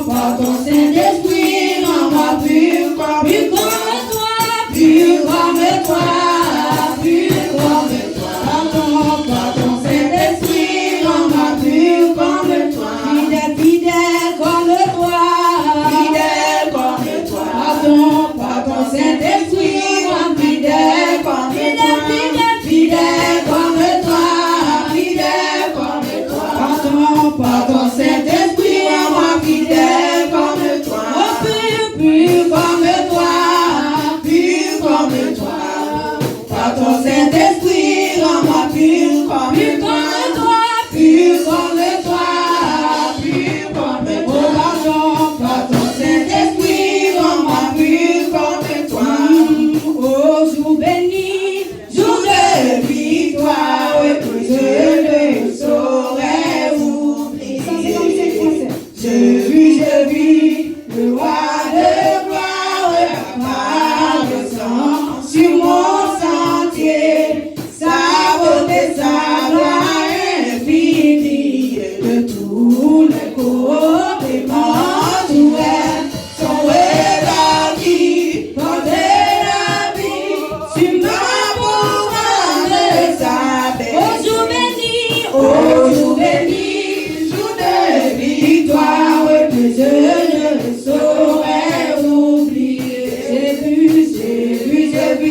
par ton Saint-Esprit, rends-moi pur comme toi, pur comme toi, pur comme toi. Par ton Saint-Esprit, rends-moi pur comme toi, fidèle, fidèle comme toi, fidèle comme toi. Par ton Saint-Esprit, rends-moi fidèle comme toi, fidèle comme toi, fidèle comme toi. Par ton Saint-Esprit, rends-moi fidèle comme toi, pur, pur comme toi, pur comme toi. Par ton Saint-Esprit, rends-moi pur comme toi, pur comme toi, pur comme toi. Par ton Saint-Esprit, rends-moi pur comme toi. Oh, jour béni, jour de victoire, je ne saurais oublier. Je vis le roi de gloire, par le sang sur mon sentier, sa beauté, sa gloire infinie, de tous les côtés m'entourent, son regard qui portait la vie, sur ma pauvre âme s'abaisse. Au jour béni, jour de victoire, que je ne saurais oublier. J'ai vu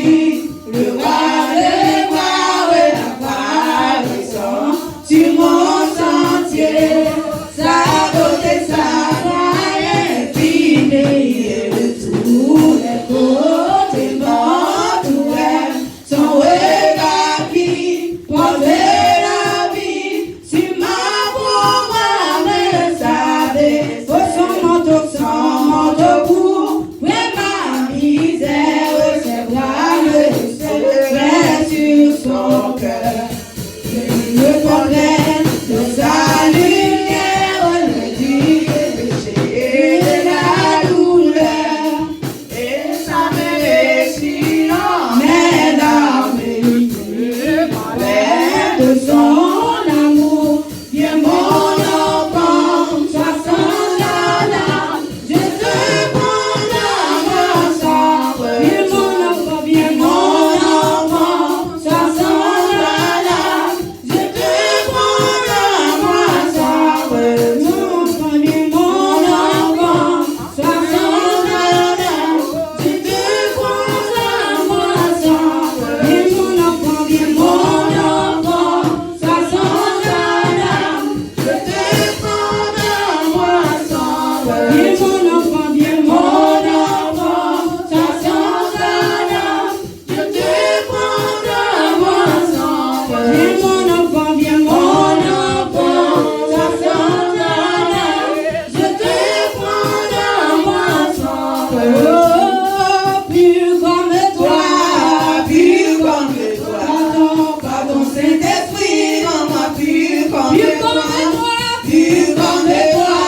le roi de gloire apparaissant sur mon sentier, sa beauté, sa gloire infinie, de tous les côtés m'entourent, son regard qui portait la vie, sur ma pauvre âme s'abaisse. Oh, son manteau pour ma misère, ses bras me serrent sur son cœur. Le problème de sa lumière, le Dieu péché et de la douleur, et sa main si l'emmène à mes yeux, plein de son amour. Viens mon enfant, sois sans alarme, je te prends dans mon sang. Viens mon enfant, sois sans alarme, je te prends dans mon sang. Viens mon enfant, sois sans alarme, je te prends dans mon sang. Viens mon enfant, sois sans alarme, je te prends dans mon sang. Viens mon enfant, sois sans alarme, je te prends dans mon sang. Viens mon enfant, sois sans alarme, je te prends dans mon sang. Oh, pur comme toi, par ton Saint-Esprit, rends-moi pur comme toi, pur comme toi, pur comme toi.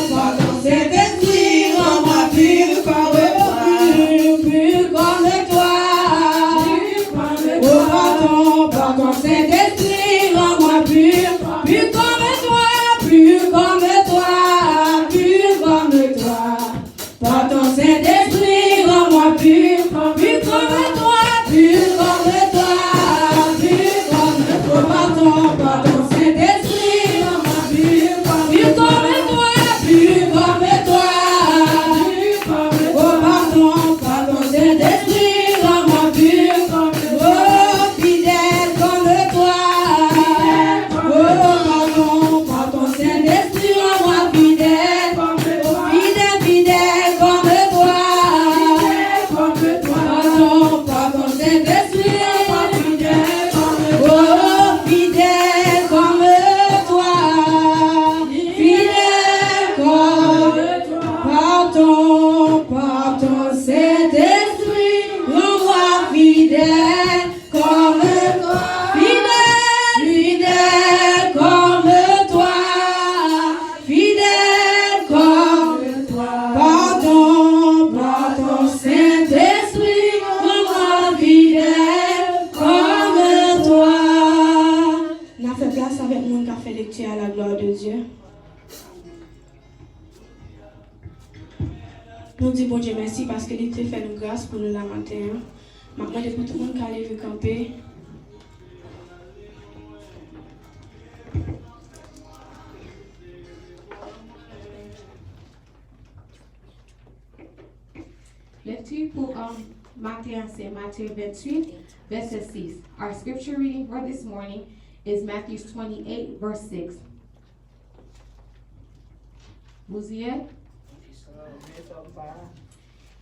Par ton Saint-Esprit, rends-moi pur comme toi, pur comme toi. Par ton Saint-Esprit, rends-moi pur comme toi, pur comme toi, pur comme toi. Par ton Saint-Esprit, rends-moi pur comme toi, pur comme toi, pur comme toi. Par ton Saint-Esprit, rends-moi pur comme toi, pur comme toi. Par ton Saint-Esprit, rends-moi pur comme toi, fidèle comme toi. Par ton Saint-Esprit, rends-moi fidèle comme toi, fidèle comme toi. Par ton Saint-Esprit, rends-moi fidèle comme toi, fidèle comme toi, fidèle comme toi. Par ton Saint-Esprit, rends-moi fidèle comme toi, fidèle comme toi, fidèle comme toi. Par ton Saint-Esprit, rends-moi fidèle comme toi. On a fait place avec mon qui a fait lecture à la gloire de Dieu. Nous disons bon Dieu merci parce qu'il t'a fait une grâce pour nous la matin. Maintenant, pour tout le monde qui a levé camper. Lecture pour matin, c'est Matthieu 28, verset 6. Our scripture reading for this morning is Matthew 28, verse 6. Vous y êtes?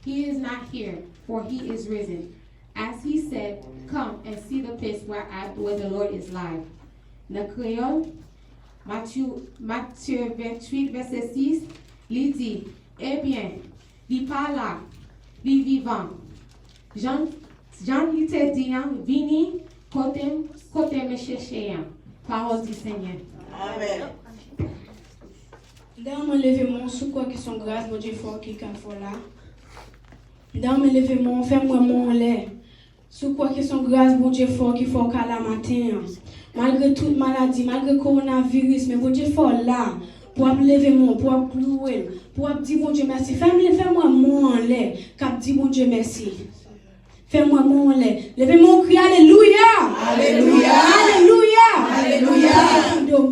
He is not here, for he is risen. As he said, come and see the place where the Lord is live. Le créole, Matthieu 28, verset 6, il dit, eh bien, il pas là, il vivant. Jean il te dit, vini, côté me chercher. Parole du Seigneur. Amen. Dans mon lèvement, sous quoi que son grâce, mon Dieu fort qui quand faut là. Dans mon lèvement, fais-moi mon lait. Sous quoi que son grâce, mon Dieu fort qui faut qu'à la matin. Malgré toute maladie, malgré le coronavirus, mais mon Dieu fort là. Pour lever mon, pour louer, pour dire mon Dieu merci. Fais-moi mon lait, cap dit mon Dieu merci. Fais-moi mon lait. Levez mon cri, alléluia. Alléluia. Alléluia. Alléluia.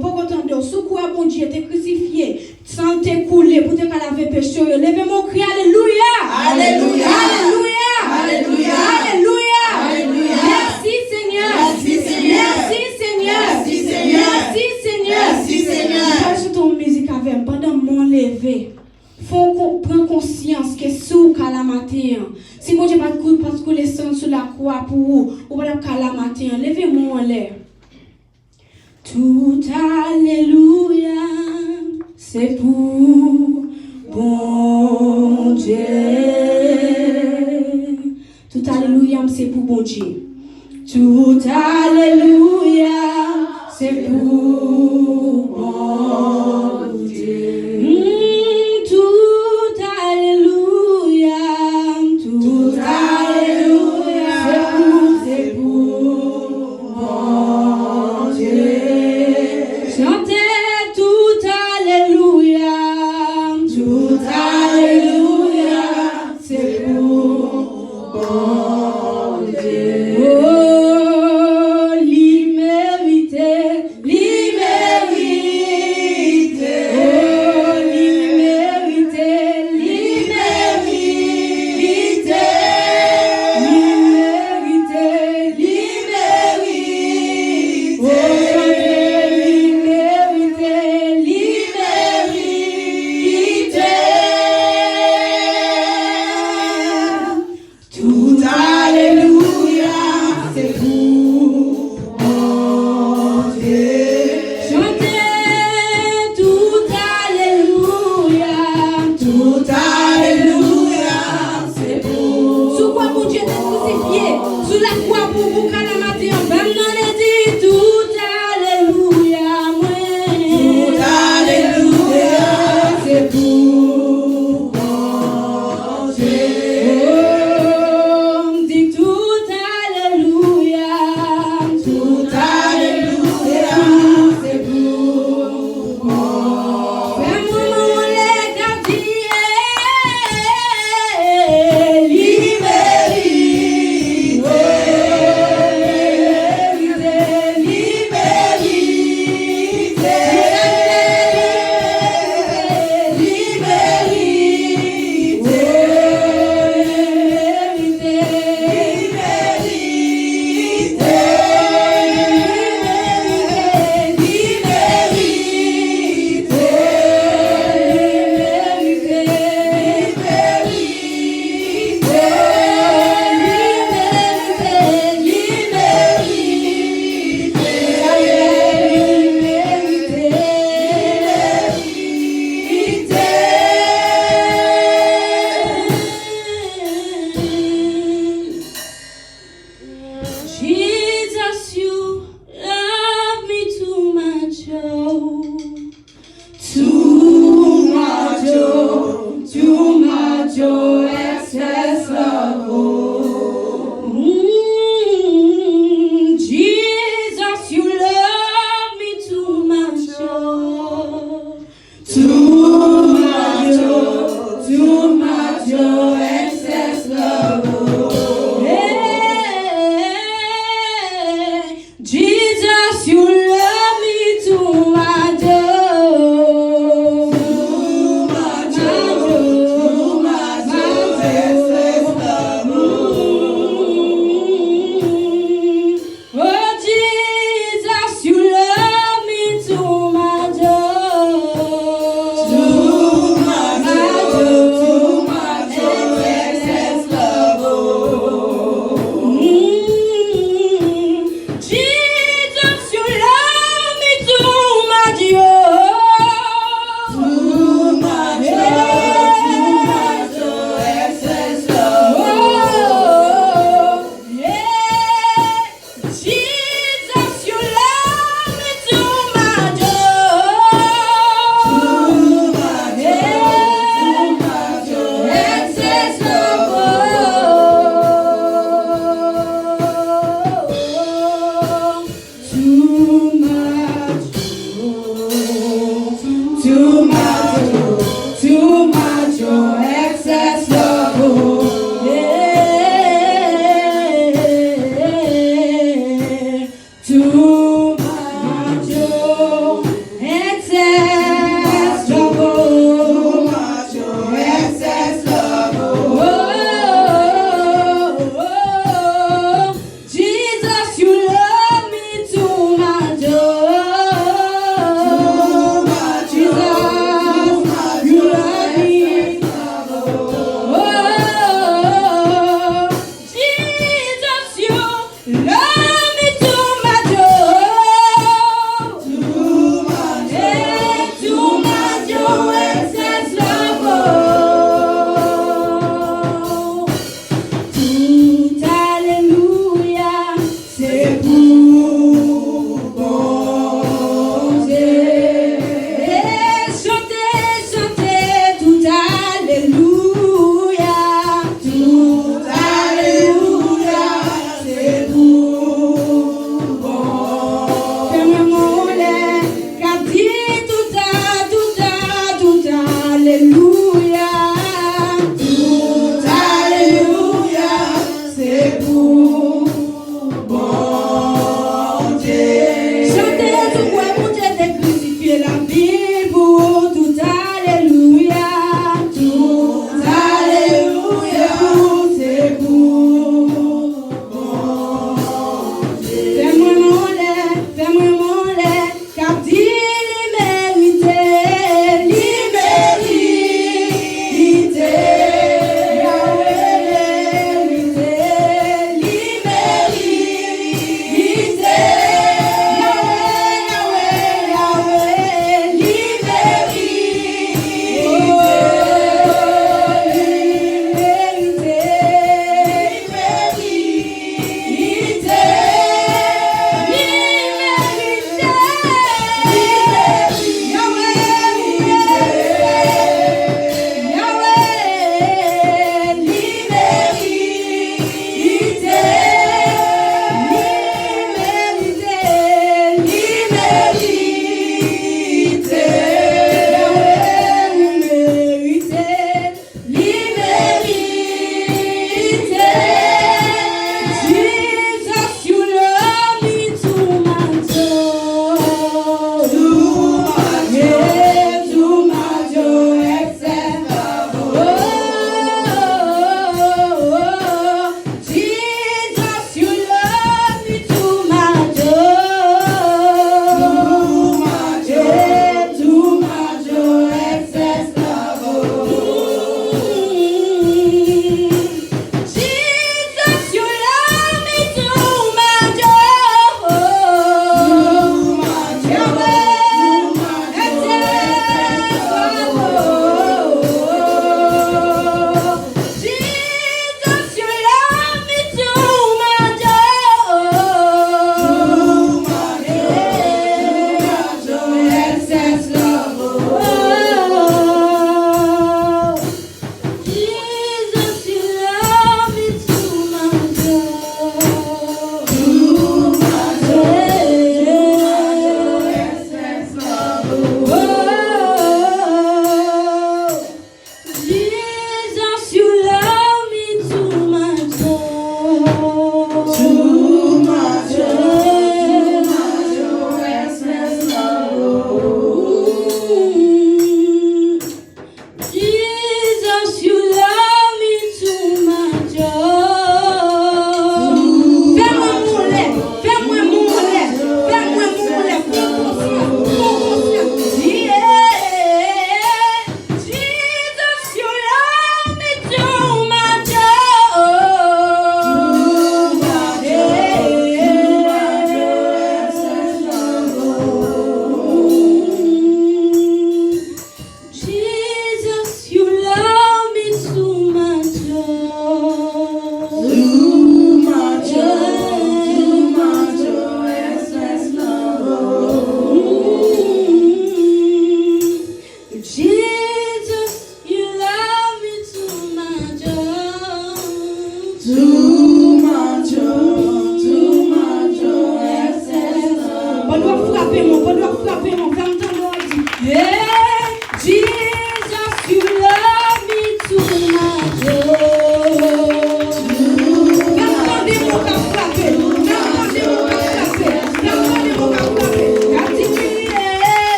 Pour qu'entendre, sous quoi mon Dieu t'es crucifié, sans t'écouler, pour te laver péché. Levez mon cri, alléluia. Alléluia. Alléluia. Alléluia. Alléluia. Alléluia. Merci Seigneur. Merci Seigneur. Merci Seigneur. Merci Seigneur. Merci Seigneur. Merci Seigneur. Passe ton musique avec pendant mon lever. Faut qu'on prenne conscience que sous qu'à la matin. Si mon Dieu pas de coup parce que les sang sur la croix pour vous, ou pas qu'à la matin, levez-moi en l'air. Tout alléluia, c'est pour bon Dieu. Tout alléluia, c'est pour bon Dieu. Tout alléluia, c'est pour bon Dieu. Tout alléluia, tout alléluia, c'est pour bon Dieu. Chantez tout alléluia, c'est pour bon Dieu. too much, oh, excess love, oh, yeah. Too much, oh, excess love, oh, excess love, oh, Jesus, you love me too much, oh, Jesus, you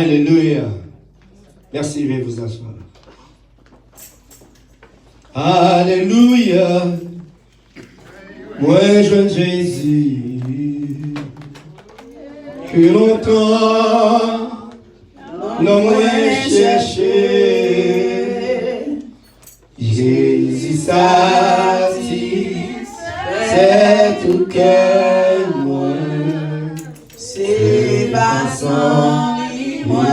Alléluia. Merci, je vais vous asseoir. Alléluia. Moi, jeune Jésus, que longtemps l'homme a cherché. Jésus satisfait tout cœur, moi. C'est pas son lit, moi,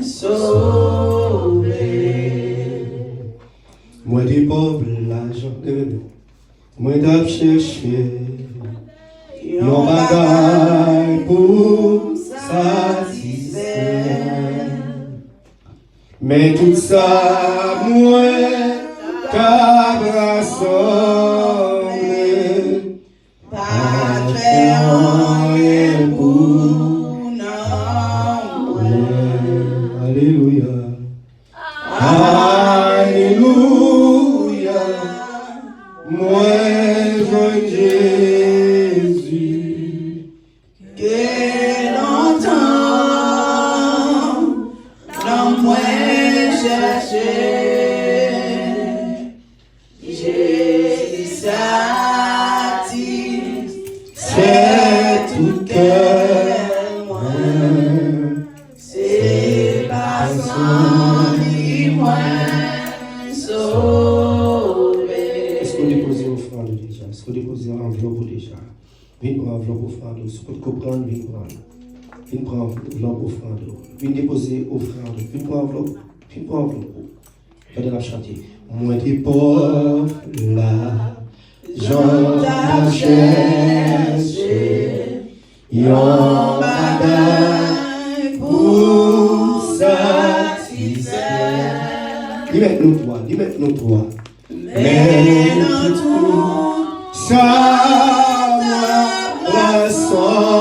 sauvé. Moi, des pauvres, l'argent de nous. Moi, d'ab chercher. Yon bagaille pour satisfaire. Mais tout ça, moi, qu'à rassembler. Pas faire rien pour non. Alléluia. Alléluia. Moi, je Jésus. Que longtemps, non moins chercher. Jésus satisfait tout cœur, moi. C'est pas son lit, moi, sauvé. Est-ce qu'on dépose l'offrande déjà? Est-ce qu'on dépose l'enveloppe déjà? Viens prendre l'enveloppe offrande. Si vous comprenez, viens prendre. Viens prendre l'enveloppe offrande. Viens déposer offrande. Viens prendre l'enveloppe. Viens prendre l'enveloppe. Regardez la chanter. Moi des pauvres là, j'en ai cherché. Yon bagaille pour satisfaire. Dis maintenant toi, dis maintenant toi. Mais tout ça m'a rassemblé.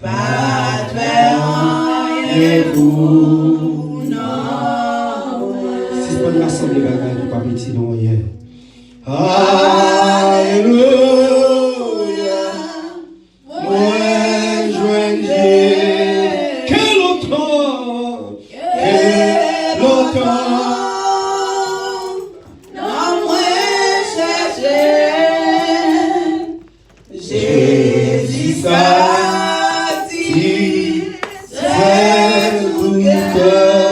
Pas de faire rien pour non. Si c'est pas de rassembler bagaille, du pas petit non hier. Alléluia. Moi, je Dieu. Quel autant, quel autant. Non moins chercher. Jésus satisfait tout cœur.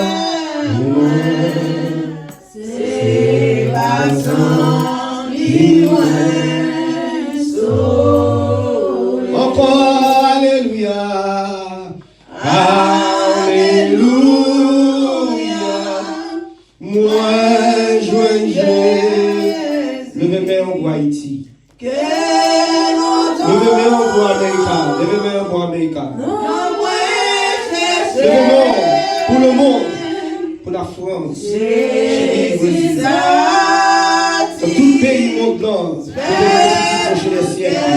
C'est pas son lit, moi, sauvé. Encore, alléluia. Alléluia. Moi, je levez mes en bois Haïti. Que Levez mes en bois Américain. Levez mes en bois Américain. non moins Levez chercher. pour le monde. Pour la France. Jésus Dans tout le pays monde là. Pour les siècles.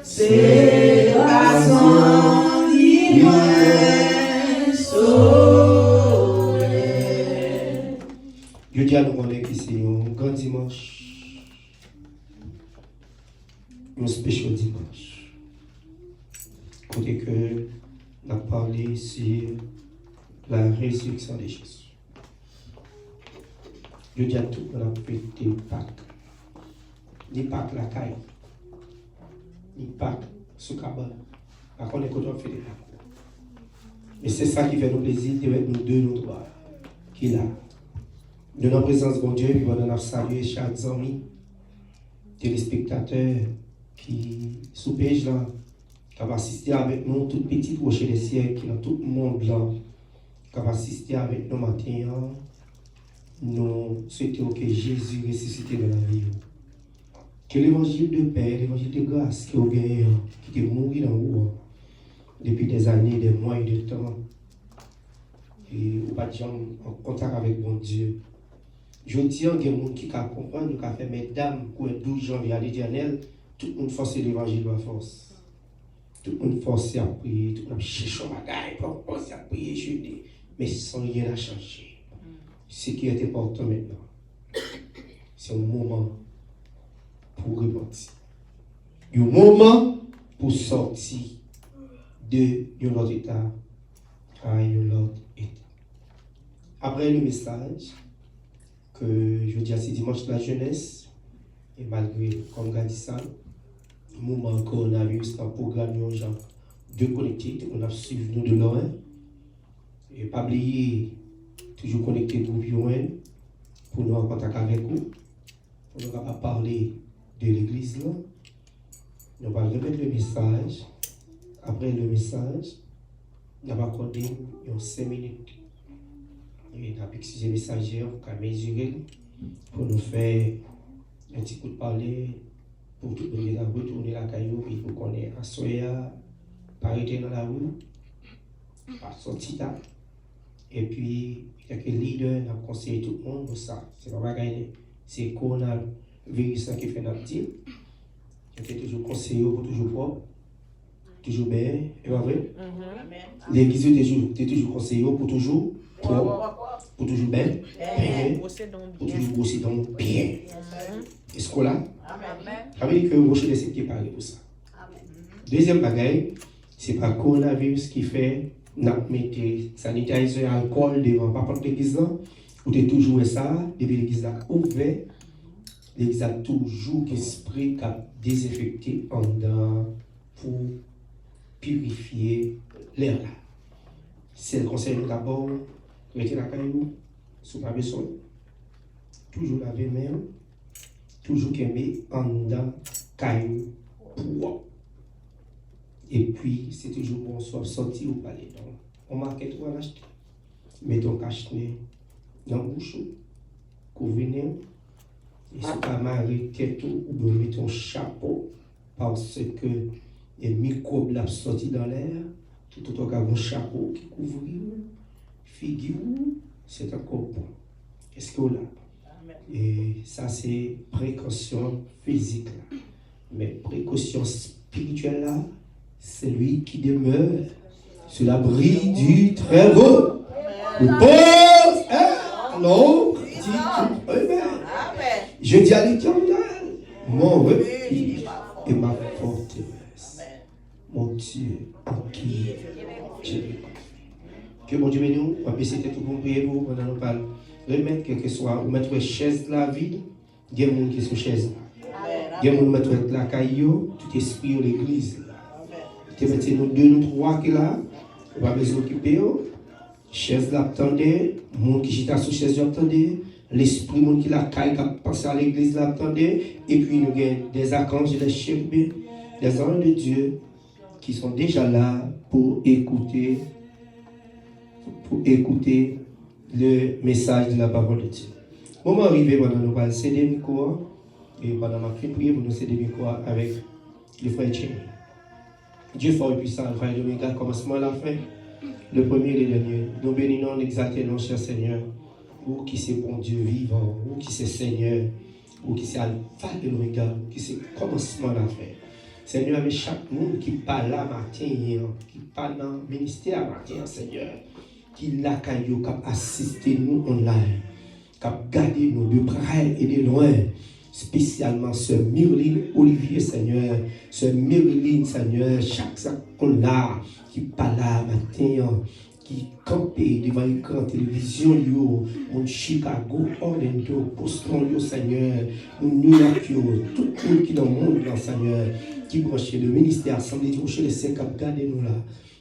C'est pas son lit, moi, sauvé. Je dis à nous qu'on est ici un grand dimanche. Un spécial dimanche. Côté que on a parlé sur la résurrection de Jésus. Je dis à tout qu'on a fêté Pâques. Ni Pâques la caille. Ni Pâques sous cabane. Par contre, on a fait des Pâques. Mais c'est ça qui fait nous plaisir d'être nous deux, nous trois. Qui est là. De notre présence, bon Dieu, puis on a salué chaque ami, téléspectateurs qui, sous page là, qui ont assisté avec nous, toute petite rocher des siècles, qui dans tout le monde là, qui ont assisté avec nous matin. Nous souhaitons que Jésus ressuscite dans la vie. Que l'évangile de paix, l'évangile de grâce qui est au gagné, qui est mort dans vous depuis des années, des mois et des temps, et vous pas en contact avec bon Dieu. Je dis qu'il y a des gens qui comprennent, qui ont fait mesdames pour le 12 janvier à l'éternel, tout le monde force l'évangile de la force. Tout le monde force à prier, tout le monde cherche un bagage pour forcer à prier, je dis, mais sans rien à changer. Ce qui est important maintenant, c'est un moment pour repentir. Un moment pour pour sortir de un autre état à un autre état. Après le message, que je dis à ce dimanche de la jeunesse, et malgré, comme on a dit ça, le moment coronavirus dans le programme, nous avons deux connectés, on a suivi nous de loin. Et pas oublier, toujours connecté pour UN, pour nous en contact avec vous, pour nous pas parler de l'église là. Nous allons remettre le message. Après le message, nous allons accorder 5 minutes. Et nous allons excuser les messagers pour mesurer, pour nous faire un petit coup de parler, pour tout le monde retourner la caillou, et pour qu'on ait à soya, pas arrêter dans la rue, pas sortir là. Et puis, quelques leaders ont conseillé tout le monde pour ça. C'est pas gagner. C'est le coronavirus qui fait notre team. Je fais toujours conseiller pour toujours propre, toujours bien, et pas vrai? L'église est toujours conseillé pour toujours propre, pour toujours bien, pour toujours bosser donc bien. Est-ce qu'on l'a? Ça veut dire que vous êtes qui parlent pour ça. Deuxième bagaille, c'est pas le coronavirus qui fait. Nous mettons sanitizer alcool devant pas porte l'église là, ou tu toujours ça, depuis l'église a ouvert, l'église a toujours esprit qui a désinfecté en dedans pour purifier l'air là. C'est le conseil d'abord, mettez la caillou, sous pas besoin, toujours laver main, toujours aimer en dedans caillou pour. Et puis, c'est toujours bon, soit sortir ou pas aller. Donc, on marque tout à l'acheter. Mets ton cache-nez dans le bouchon, couvre-nez. Et si tu as marqué tête ou bien mets ton chapeau, parce que les microbes là sortent dans l'air, tout autant qu'un chapeau qui couvre, figure, c'est encore bon. Qu'est-ce que là? Et ça, c'est précaution physique là. Mais précaution spirituelle là, c'est lui qui demeure sur l'abri du Très-Haut. Repose, non, je dis à l'Éternel, mon refuge et ma forteresse, mon Dieu en qui je me confie. Que mon Dieu bénisse nous, on va baisser tout pour prier pour vous pendant nous parle. Remettre quel que soit, ou mettre chaise la vide, il y a des gens qui sont chaise là. Il y a des gens qui mettent la caillou, tout esprit de l'église. Tu mettez nous deux, nous trois qui là, on va besoin d'occuper. Chaise là, attendez, monde qui chita sous chaise attendez, l'esprit monde qui la caille, qui a pensé à l'église là, attendez, et puis nous avons des archanges, des chérubins, des anges de Dieu qui sont déjà là pour écouter le message de la parole de Dieu. Moment arrivé pendant nous allons céder le micro, et pendant ma prière, nous céder le micro avec le frère Tchéni. Dieu fort et puissant, Alpha et Oméga, commencement à la fin, le premier et le dernier. Nous bénissons, exaltons, cher Seigneur, ou qui c'est bon Dieu vivant, ou qui c'est Seigneur, ou qui c'est Alpha et Oméga, ou qui c'est commencement à la fin. Seigneur, avec chaque monde qui parle là matin, qui parle dans le ministère matin, Seigneur, qui l'a caillou, qui a assisté nous online, qui a gardé nous de près et de loin. Spécialement Sœur Myriline Olivier, Seigneur, Sœur Myriline, Seigneur, chaque qu'on a qui parle là matin, qui campait devant l'écran télévision, mon Chicago, Orlando, Boston, Seigneur, mon New York, tout le monde qui est dans le monde, Seigneur, qui branche le ministère, Assemblée de Rocher, les saints qui gardé nous là,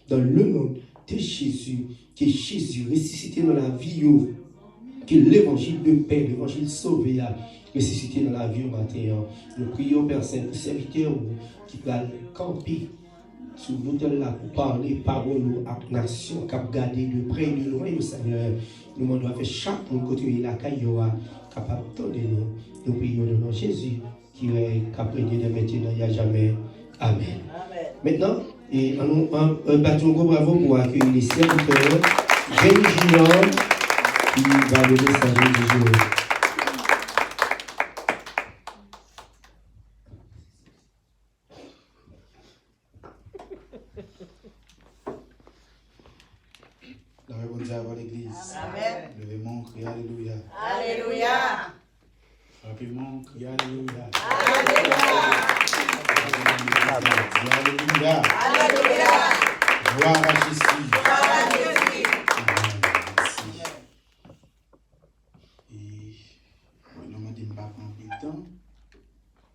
dans le nom de Jésus, que Jésus ressuscité dans la vie, que l'évangile de paix, l'évangile sauvé, ressuscité dans la vie au matin. Nous prions, Père Saint, pour serviteurs qui peuvent camper sur l'autel là pour parler parole à la nation, qui a gardé de près et de loin, Seigneur. Nous devons faire chaque monde côté la cailloua, capable de nous. Nous prions au nom de Jésus, qui est capable de maintenant et à jamais. Amen. Maintenant, et un bâton bravo pour accueillir les serviteurs. Rémi Junior, qui va le messager du jour. La réponse à l'église. Amen. Levez-moi, criez Alléluia. Alléluia. Rapidement, criez Alléluia. Alléluia. Alléluia. Alléluia. Gloire à Jésus. Gloire à Jésus. Merci. Et nous m'avons dit que je ne vais pas prendre le temps.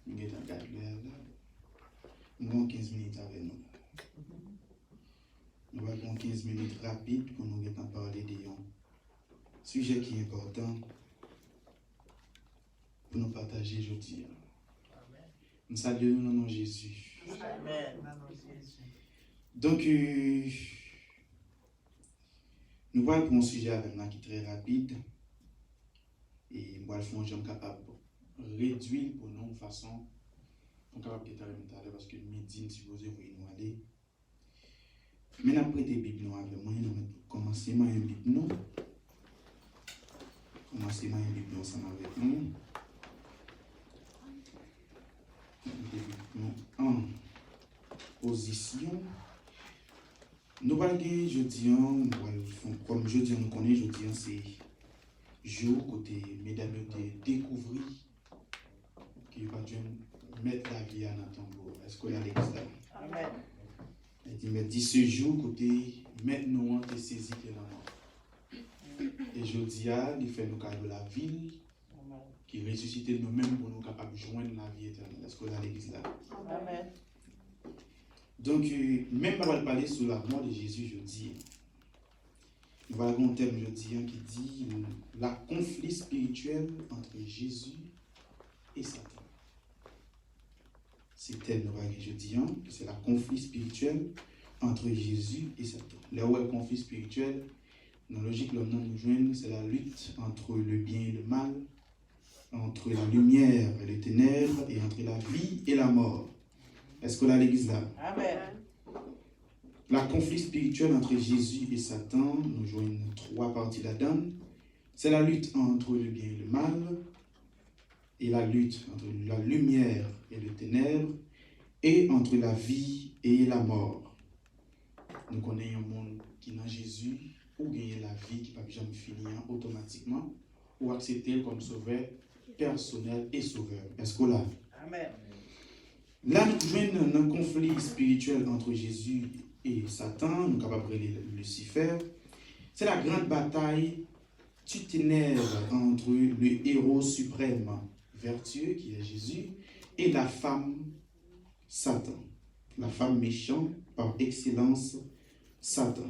Nous allons regarder là. Nous avons 15 minutes avec nous. Nous avons 15 minutes rapides pour nous parler d'un sujet qui est important pour nous partager aujourd'hui. Nous saluons le nom de Jésus. Amen. Donc, nous allons pour un sujet avec nous qui est très rapide. Et nous allons faire un job capable de réduire pour nous de façon pour capable de terminer parce que midi, nous supposons nous aller. Mais après des Bibles, nous avons moyen de commencer à une Bible. Nous commencer à une Bible ensemble avec nous. En position. Nous allons gagner jeudi, comme jeudi, nous connaissons jeudi, c'est jour côté mesdames de découvrir qui va mettre la vie à notre tombeau. Est-ce qu'on a l'église? Amen. Il dit ce jour côté maintenant on te saisi que la mort. Et jeudi, il fait nous cadeau la ville qui ressuscite nous-mêmes pour nous capables de joindre la vie éternelle. Est-ce qu'on a l'église là? Amen. Donc, même on va parler sur la mort de Jésus jeudi. Nous allons avoir un thème jeudi qui dit la conflit spirituel entre Jésus et Satan. C'est le thème jeudi, c'est la conflit spirituel entre Jésus et Satan. Là où est le conflit spirituel, dans la logique, le nom nous joigne, c'est la lutte entre le bien et le mal, entre la lumière et les ténèbres, et entre la vie et la mort. Est-ce qu'on a l'église là? Amen. La conflit spirituel entre Jésus et Satan, nous joignent 3 parties là-dedans. C'est la lutte entre le bien et le mal, et la lutte entre la lumière et les ténèbres, et entre la vie et la mort. Nous connaissons un monde qui n'a Jésus, ou gagner la vie qui ne peut jamais finir automatiquement, ou accepter comme sauveur personnel et sauveur. Est-ce qu'on l'a? Amen. Là, nous jouons un conflit spirituel entre Jésus et Satan, nous sommes capables de Lucifer. C'est la grande bataille tuténaire entre le héros suprême vertueux, qui est Jésus, et la femme Satan. La femme méchante, par excellence, Satan.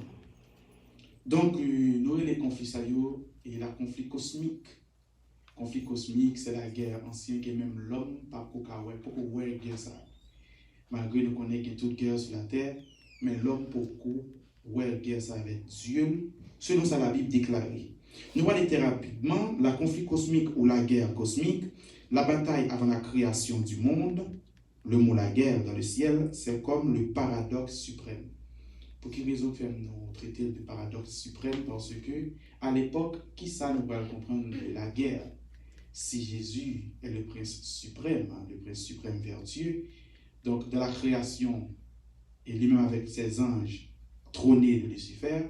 Donc, nous avons les conflits et la conflit cosmique. Conflit cosmique, c'est la guerre ancienne que même l'homme par pourquoi guerre ça. Malgré nous connaissons toute guerre sur la terre, mais l'homme pourquoi guerre ça avec Dieu, selon ça la Bible déclarée. Nous voyons très rapidement la conflit cosmique ou la guerre cosmique, la bataille avant la création du monde. Le mot la guerre dans le ciel, c'est comme le paradoxe suprême. Pour quelle raison nous traiter de paradoxe suprême? Parce que à l'époque, qui ça nous va comprendre de la guerre? Si Jésus est le prince suprême, le prince suprême vertueux, donc de la création, et lui-même avec ses anges trônés de Lucifer,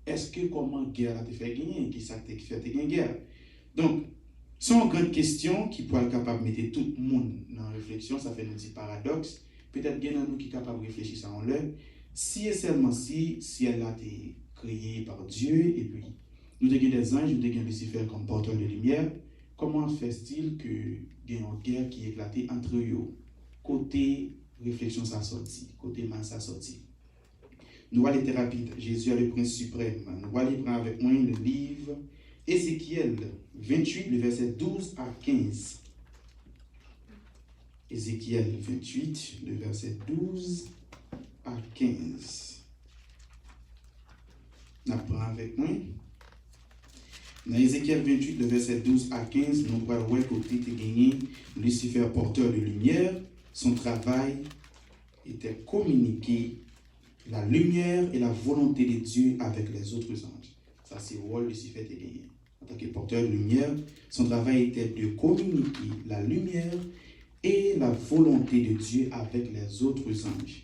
est-ce que comment guerre a été fait gagner? Qui ça a fait gagner guerre? Donc, c'est une grande question qui pourrait être capable de mettre tout le monde dans la réflexion, ça fait un petit paradoxe. Peut-être bien nous qui est capable de réfléchir ça en l'air. Si et seulement si elle a été créée par Dieu, et puis nous avons des anges, nous avons Lucifer comme porteur de lumière, comment fait-il qu'il y a une guerre qui est éclatée entre eux? Côté réflexion, ça sorti, côté main, ça sorti. Nous allons aller rapide. Jésus est le prince suprême. Nous allons prendre avec moi le livre Ézéchiel 28, le verset 12 à 15. Ézéchiel 28, le verset 12 à 15. Nous apprenons avec moi. Dans Ézéchiel 28, le verset 12 à 15, nous voyons côté de gagner Lucifer porteur de lumière. Son travail était communiquer la lumière et la volonté de Dieu avec les autres anges. Ça, c'est le rôle de Lucifer de gagner. En tant que porteur de lumière, son travail était de communiquer la lumière et la volonté de Dieu avec les autres anges.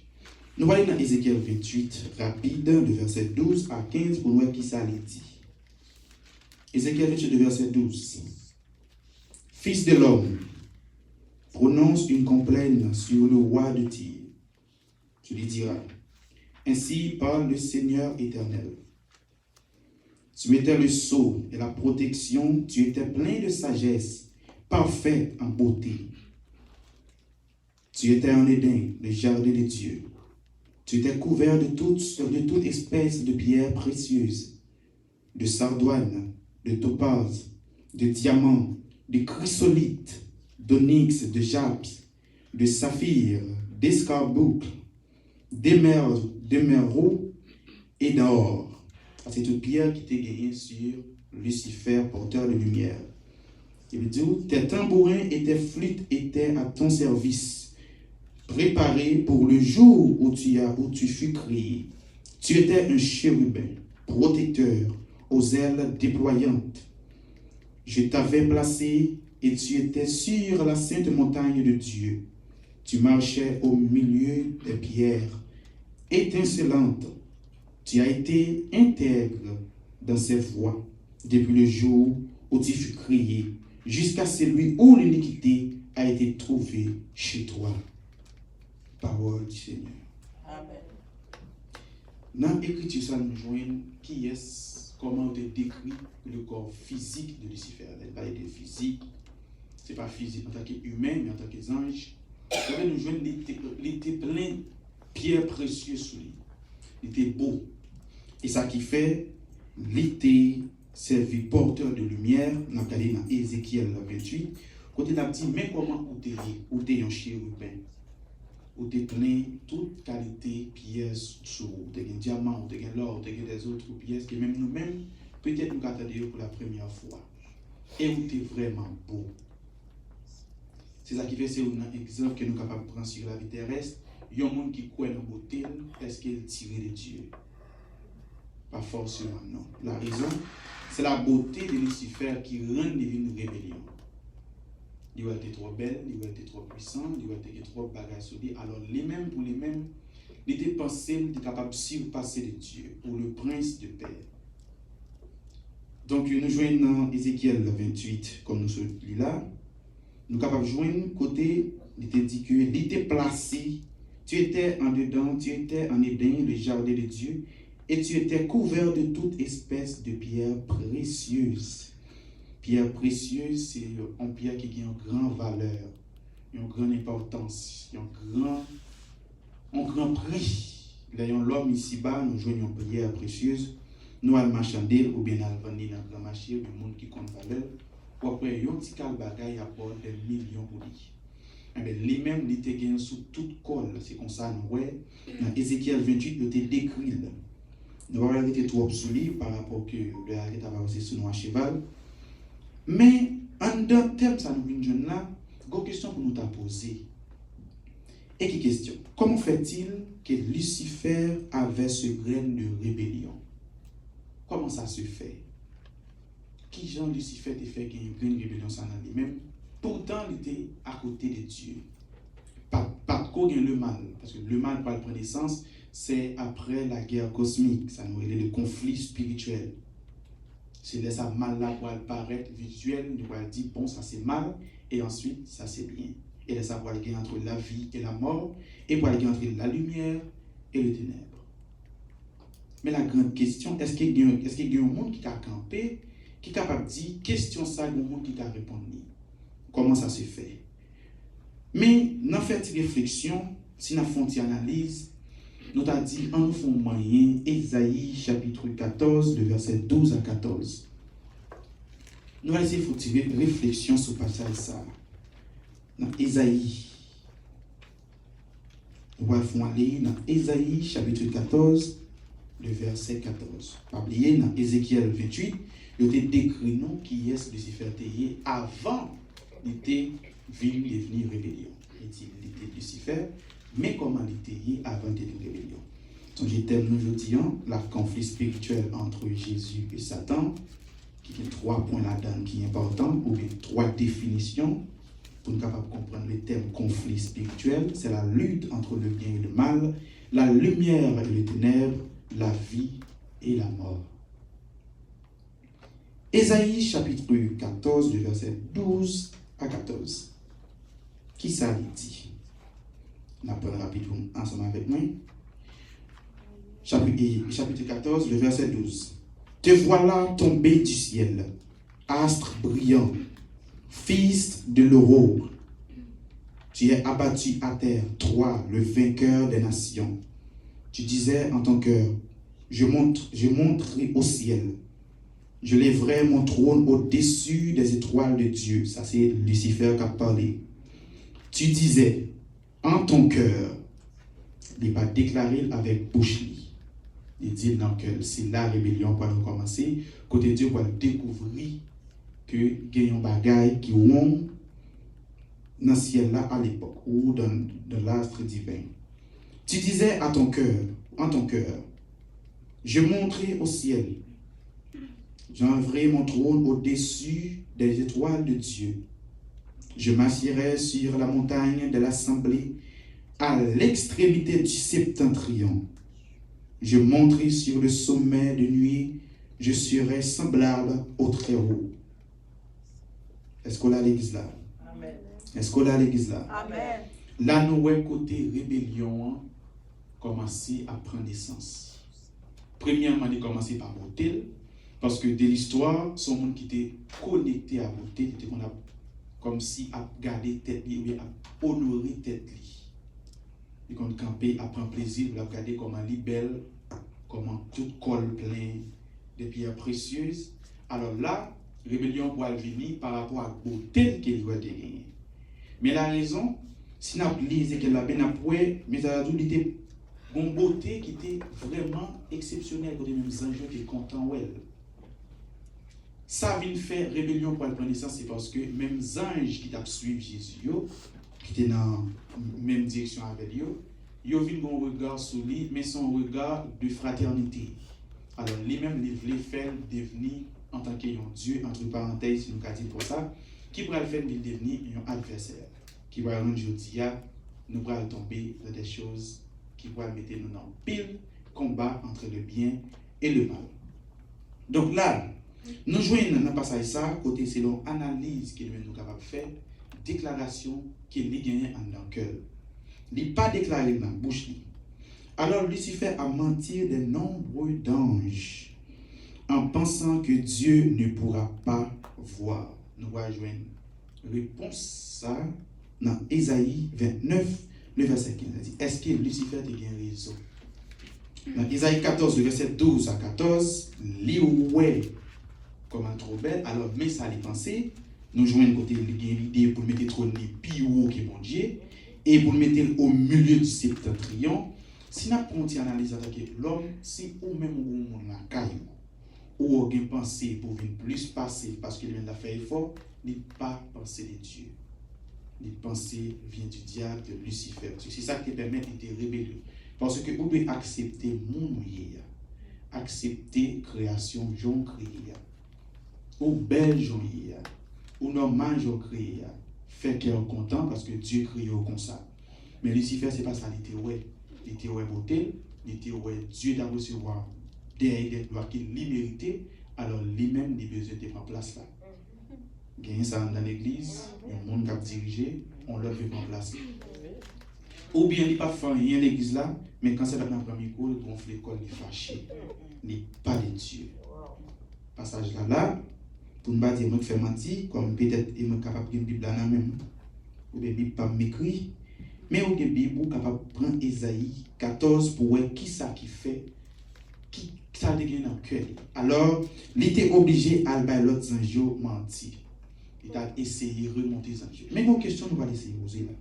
Nous voyons dans Ézéchiel 28, rapide, le verset 12 à 15, pour nous voir qui ça les dit. Ézéchiel 28, le verset 12. Fils de l'homme, prononce une complainte sur le roi de Tyr. Tu lui diras, ainsi parle le Seigneur éternel. Tu étais le sceau et la protection, tu étais plein de sagesse, parfait en beauté. Tu étais en Éden, le jardin de Dieu. Tu étais couvert de toute espèce de pierres précieuses, de sardoine, de topaze, de diamants, de chrysolite, d'onyx, de japs, de saphir, d'escarboucle, d'émeraude et d'or. C'est toute pierre qui était gagnée sur Lucifer, porteur de lumière. Il veut dire, tes tambourins et tes flûtes étaient à ton service, préparés pour le jour où tu fus créé. Tu étais un chérubin, protecteur, aux ailes déployantes. Je t'avais placé et tu étais sur la sainte montagne de Dieu. Tu marchais au milieu des pierres étincelantes. Tu as été intègre dans ses voies depuis le jour où tu fus créé, jusqu'à celui où l'iniquité a été trouvée chez toi. Parole du Seigneur. Amen. Dans l'écriture, ça nous joint qui est, comment on décrit le corps physique de Lucifer. Elle parle de physique, ce n'est pas physique en tant qu'humain, mais en tant qu'ange. Nous joignent, il était plein de pierres précieuses sur lui. Il était beau. Et ça qui fait, il était servi porteur de lumière, dans Ézéchiel 28, côté d'un petit, mais comment ou t'es un chérubin, ou t'es plein toute qualité pièces sur, t'es un diamant, ou t'es un l'or, ou t'es des autres pièces, que même nous-mêmes, peut-être nous attendons pour la première fois. Et où t'es vraiment beau. C'est ça qui fait, c'est un exemple que nous sommes capables de prendre sur la vie terrestre. Il y a un monde qui croit dans la beauté, est-ce qu'il est tiré de Dieu? Pas forcément, non. La raison, c'est la beauté de Lucifer qui rend une rébellion. Il va être trop belle, il va être trop puissant, il va être trop bagaille sur lui. Alors, les-mêmes pour les-mêmes, il était pensé, il était capable de surpasser de Dieu pour le prince de paix. Donc, nous jouons dans Ézéchiel 28, comme nous sommes là. Nous sommes capables de joindre côté, il était dit que il était placé, tu étais en dedans, tu étais en Éden, le jardin de Dieu, et tu étais couvert de toute espèce de pierres précieuses. Pierre précieuse, c'est une pierre qui a une grande valeur, une grande importance, un grand prix. L'homme ici-bas, nous jouons une pierre précieuse, nous allons marchander ou bien allons vendre dans le grand marché, le monde qui compte valeur. Ou après, il y a un petit bagaille à bord des millions pour lui. Les mêmes, ils étaient sous toute colle, c'est comme ça, nous voyons. Dans Ézéchiel 28, il était décrit. Nous allons arrêter trop obsolé par rapport que le arrêt a avancé sur nous à cheval. Mais, en d'un thème, ça nous vient là, une question pour nous poser. Et qui question? Comment fait-il que Lucifer avait ce grain de rébellion? Comment ça se fait? Qui Jean Lucifer a fait qu'il y ait une grande rébellion sans lui-même? Pourtant, il était à côté de Dieu. Pas de quoi il y a le mal. Parce que le mal, par prendre naissance, c'est après la guerre cosmique. Ça nous relève le conflit spirituel. C'est là ça mal là pour paraître visuel, nous allons dire bon ça c'est mal et ensuite ça c'est bien. Et là ça pour aller entre la vie et la mort et pour aller entre la lumière et le ténèbre. Mais la grande question, est-ce qu'il y a un monde qui a campé, qui est capable de dire question ça, il y a un monde qui a répondu. Comment ça se fait? Mais dans cette réflexion, si nous faisons une analyse, nous avons dit, en nous faisons moyen, Ésaïe chapitre 14, de verset 12 à 14. Nous allons essayer de faire une réflexion sur le passage ça. Dans Ésaïe. Nous allons aller dans Ésaïe chapitre 14, de verset 14. Pas oublier, dans Ézéchiel 28, il était décrit nous qui est Lucifer Théier avant d'être devenir rébellion. Il était Lucifer. Mais comment il était avant d'être une rébellion? Donc, je termine aujourd'hui la conflit spirituel entre Jésus et Satan, qui est 3 points là-dedans qui sont importants, ou bien 3 définitions pour nous capables de comprendre le terme conflit spirituel. C'est la lutte entre le bien et le mal, la lumière et le ténèbre, la vie et la mort. Ésaïe chapitre 14, de verset 12 à 14. Qui ça lui dit? On apprend rapidement ensemble avec moi. Chapitre 14, le verset 12. Te voilà tombé du ciel, astre brillant, fils de l'aurore. Tu es abattu à terre, toi, le vainqueur des nations. Tu disais en ton cœur, je monterai au ciel. Je lèverai mon trône au-dessus des étoiles de Dieu. Ça, c'est Lucifer qui a parlé. Tu disais en ton cœur, il va déclarer avec bouche. Il dit dans que c'est la rébellion pour recommencer. Côté Dieu pour découvrir que il y a un bagaille qui ont dans le ciel là à l'époque ou dans l'astre divin. Tu disais à ton cœur, en ton cœur, je monterai au ciel. J'enverrai mon trône au-dessus des étoiles de Dieu. Je m'assiérai sur la montagne de l'assemblée à l'extrémité du septentrion. Je monterai sur le sommet de nuit. Je serai semblable au Très-Haut. Est-ce qu'on a l'église là? Amen. Est-ce qu'on a l'église là? Amen. Là, nous voyons côté rébellion commencer à prendre naissance. Premièrement, il commencer par beauté. Parce que de l'histoire, son monde qui était connecté à beauté, était comme si à garder tête ou à honorer tête li. Et quand camper à prendre plaisir à regarder comment elle est belle, comment tout col plein de pierres précieuses. Alors là, rébellion pour venir par rapport à la beauté qu'elle doit gagner. Mais la raison, si nous lisons qu'elle a bien appris, mais ça a tout été une beauté qui était vraiment exceptionnelle, quand même les anges étaient contents d'elle. Ça vient faire rébellion pour prendre naissance, c'est parce que même les anges qui ont suivi Jésus, qui étaient dans la même direction avec lui, ils ont vu un regard sur lui, mais son regard de fraternité. Alors, lui-même, il voulait faire devenir, en tant qu'ayant Dieu, entre parenthèses, si nous avons dit pour ça, qui pourrait le faire devenir un adversaire. Qui pourrait rendre aujourd'hui, nous pourrons tomber dans des choses qui pourraient mettre nous dans pile combat entre le bien et le mal. Donc là, nous jouons dans le passage ça, côté selon analyse que nous sommes capables de faire, déclaration qu'il a gagné en un cœur. Il n'a pas déclaré dans la bouche. Alors Lucifer a menti de nombreux d'anges en pensant que Dieu ne pourra pas voir. Nous allons joindre réponse ça dans Ésaïe 29, le verset 15. Est-ce que Lucifer a gagné raison? Dans Ésaïe 14, le verset 12 à 14, l'oué comme un trop belle, alors mais ça les pensées, nous jouons côté l'idée pour mettre trop ni plus haut que mon Dieu et pour le mettre au milieu du septentrion. Si nous avons une analyse attaquer l'homme, si ou même ou la caillou ou au pensé pour venir plus passer parce qu'il vient de faire effort, n'est pas penser de Dieu. Les pensées viennent du diable, de Lucifer. C'est ça qui permet d'être rébellieux. Parce que vous devez accepter mon nouillet, accepter création, j'en créé, ou belle j'en ou normal j'en créé, fait cœur content parce que Dieu crée comme ça. Mais Lucifer, c'est pas ça, il était ouais. Il était ouais beauté, il était ouais Dieu doit recevoir des gloires qu'il lui méritait, alors lui-même, il a besoin de prendre place là. Gagner ça dans l'église, il y a un monde qui a dirigé, on leur fait prendre place. Ou bien il n'est pas fait rien l'église là, mais quand c'est dans le premier cours, il gonfle l'école, il est fâché. Il n'est pas de Dieu. Passage là, pour ne pas dire que je fais mentir, comme peut-être il est capable de Bible là même, ou bien Bible pas m'écrit, mais ou bien Bible capable de prendre Ésaïe 14 pour voir qui ça qui fait, qui ça devient dans le cœur. Alors, il était obligé à aller l'autre ange mentir. Il a essayé de remonter les anges. Mais une question, nous allons essayer de poser là.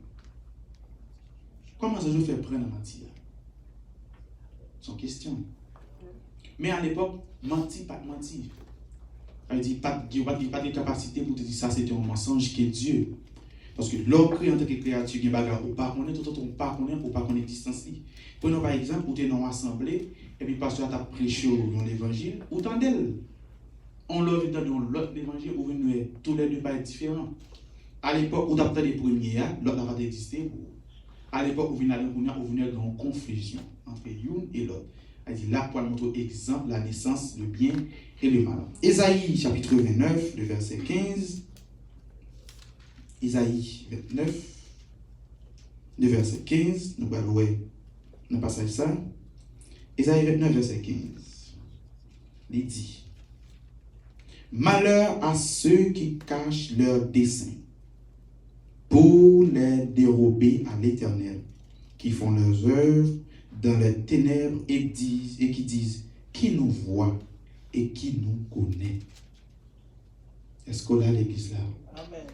Comment ça je fais prendre à mentir? C'est une question. Mais à l'époque, mentir, pas de mentir. Il dit pas de capacité pour te dire ça, c'était un mensonge qui est Dieu. Parce que l'homme crée en tant que créature, il y a des choses ou pas connaître, tout autre pas connaître ou pas connaître distance. Prenons par exemple, où tu es dans une assemblée, et puis le pasteur t'a prêché l'évangile, ou tant d'elle. On l'a vu dans l'autre évangile où nous tous les deux pas différents. À l'époque où tu as des premiers, l'autre n'a pas existé. À l'époque où vous venez dans une confusion entre l'une et l'autre. Elle dit là pour montrer exemple la naissance, le bien et le mal. Ésaïe chapitre 29, le verset 15. Ésaïe 29, le verset 15, nous allons voir dans le passage ça. Isaïe 29, verset 15. Il dit: malheur à ceux qui cachent leurs desseins pour les dérober à l'Éternel, qui font leurs œuvres dans les ténèbres et qui disent: qui nous voit et qui nous connaît. Est-ce qu'on a l'église là? Amen.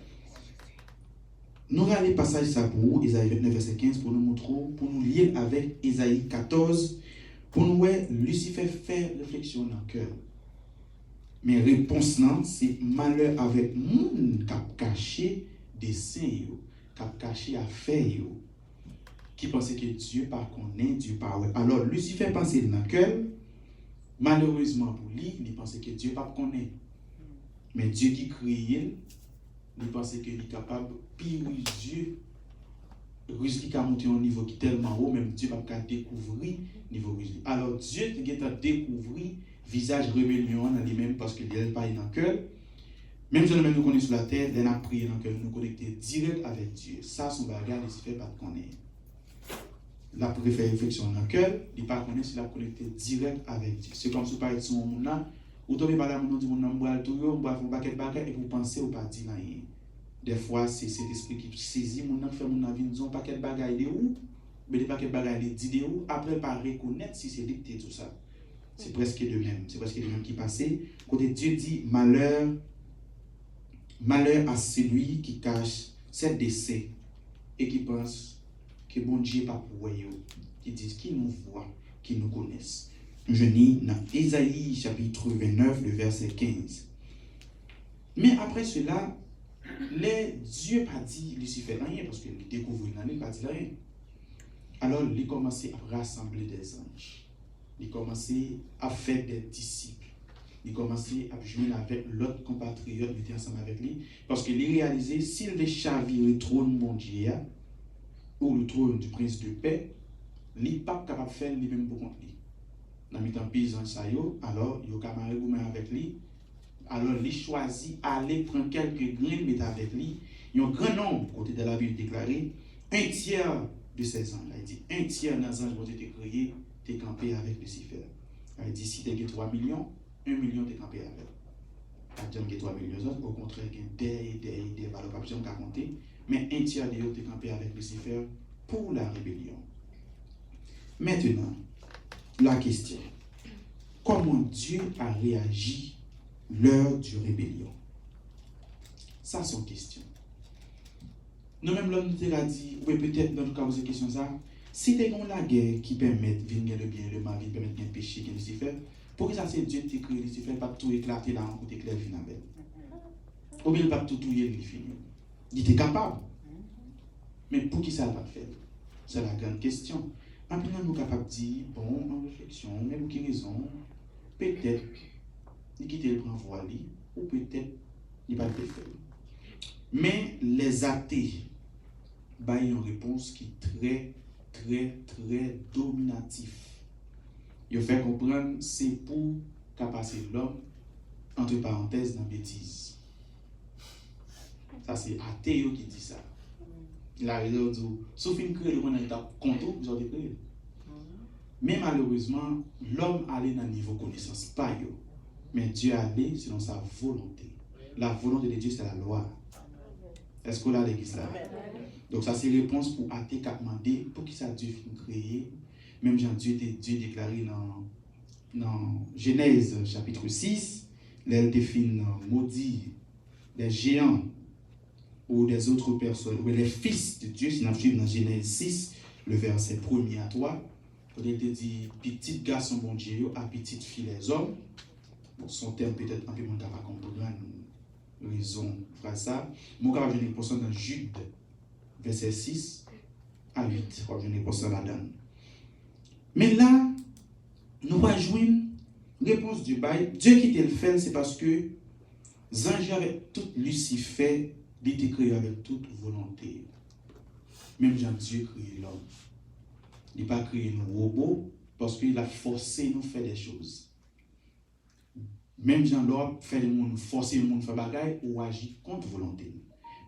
Nous allons les passages ça pour Isaïe 29, verset 15 pour nous montrer, pour nous lier avec Isaïe 14, pour nous voir Lucifer faire réflexion dans le cœur. Mais réponse là, c'est malheur avec monde qui a caché des saints, qui a caché affaires, qui pensait que Dieu pas connaît, Dieu pas ouais. Alors Lucifer pensait dans le cœur, malheureusement pour lui, il pensait que Dieu pas connaît. Mais Dieu qui créait, il pensait qu'il est capable de pire Dieu. Rusli qui a monté un niveau qui est tellement haut, même Dieu va découvrir le niveau Rusli. Alors Dieu qui a découvert visage rébellion dans lui-même parce qu'il n'est pas dans le cœur. Même si nous connaissons sur la terre, il a prié dans le cœur, nous connecter direct avec Dieu. Ça, son bagage, il ne fait pas de connaître. La pour faire réflexion dans le cœur, il ne pas connaître si la connecté direct avec Dieu. C'est comme si vous parlez de son monde là, ou tombez par là, vous dites, vous avez tout, vous avez un paquet de bagages et vous pensez ou pas dire rien. Des fois, c'est cet esprit qui saisit mon enfant, fait mon vie, nous avons un paquet de bagages de où, mais des paquets de bagages de où, après, pas reconnaître si c'est dicté tout ça. C'est presque de même. C'est presque de même qui passait. Côté Dieu dit malheur à celui qui cache ses décès et qui pense que bon Dieu n'est pas pour eux, qui disent qui nous voit, qui nous connaissent. Je lis dans Ésaïe chapitre 29, le verset 15. Mais après cela, Dieu n'a pas dit Lucifer rien parce qu'il découvre une année, il n'a pas dit rien. Alors, il a commencé à rassembler des anges. Il a commencé à faire des disciples. Il a commencé à jouer avec l'autre compatriote qui était ensemble avec lui. Parce qu'il a réalisé, s'il veut chavirer le trône mondial ou le trône du prince de paix, il n'est pas capable de faire lui-même pour contre lui. Dans le temps paysan, alors il a camarade avec lui. Alors il choisit d'aller prendre quelques grains, mettre avec lui. Il y a un grand nombre, côté de la Bible déclaré, un tiers de ces anges. Il dit, un tiers des anges qui ont été créés, tu es campé avec Lucifer. Il dit, si tu as 3 millions, 1 million tu es campé avec. Pas de gens 3 millions, au contraire, il y a des valeurs, pas besoin de compter. Mais un tiers de eux, tu es campé avec Lucifer pour la rébellion. Maintenant, la question, comment Dieu a réagi l'heure du rébellion? Ça, c'est une question. Nous-mêmes, l'homme nous a dit, oui, peut-être, dans le cas où c'est question ça, si tu as la guerre qui permet de venir le bien, le mal, qui permet de péché, qui Lucifer, pour que ça, c'est Dieu qui a créé Lucifer, pas tout éclater là, en côté clair, finalement. Ou bien, pas tout touiller, il finit. Il était capable. Mais pour qui ça va faire? C'est la grande question. Après, nous sommes capables de dire, bon, en réflexion, même qui raison, peut-être, il quitte le grand voile, ou peut-être, il va le faire. Mais les athées, il y a une réponse qui est très dominative. Il fait comprendre c'est pour passer l'homme, entre parenthèses, dans la bêtise. Ça, c'est athée qui dit ça. La raison dit, sauf une créée, le monde est content, vous avez créé. Mais malheureusement, l'homme allait dans le niveau connaissance, pas yo. Mais Dieu allait selon sa volonté. La volonté de Dieu, c'est la loi. Est-ce qu'on a l'église là? Donc ça, c'est réponse pour athée qui a demandé pour qui ça Dieu finit créer. Même Jean Dieu déclaré dans Genèse chapitre 6, elle définit maudit des géants ou des autres personnes, ou les fils de Dieu, si nous suivons dans Genèse 6, le verset 1er à 3, il te dit petit garçon bon Dieu à petite fille les hommes. Bon, son terme peut-être un peu moins capable de comprendre raison faire ça. Mon capable de venir dans Jude, verset 6 à 8, je venir pour ça là-dedans. Mais là, nous allons jouer une réponse du bail. Dieu qui te le fait, c'est parce que Zange avec tout Lucifer, il était créé avec toute volonté. Même Jean Dieu créé l'homme. Il n'a pas créé nos robots parce qu'il a forcé nous faire des choses. Même Jean l'homme fait le monde, forcer le monde à faire bagaille ou agir contre volonté.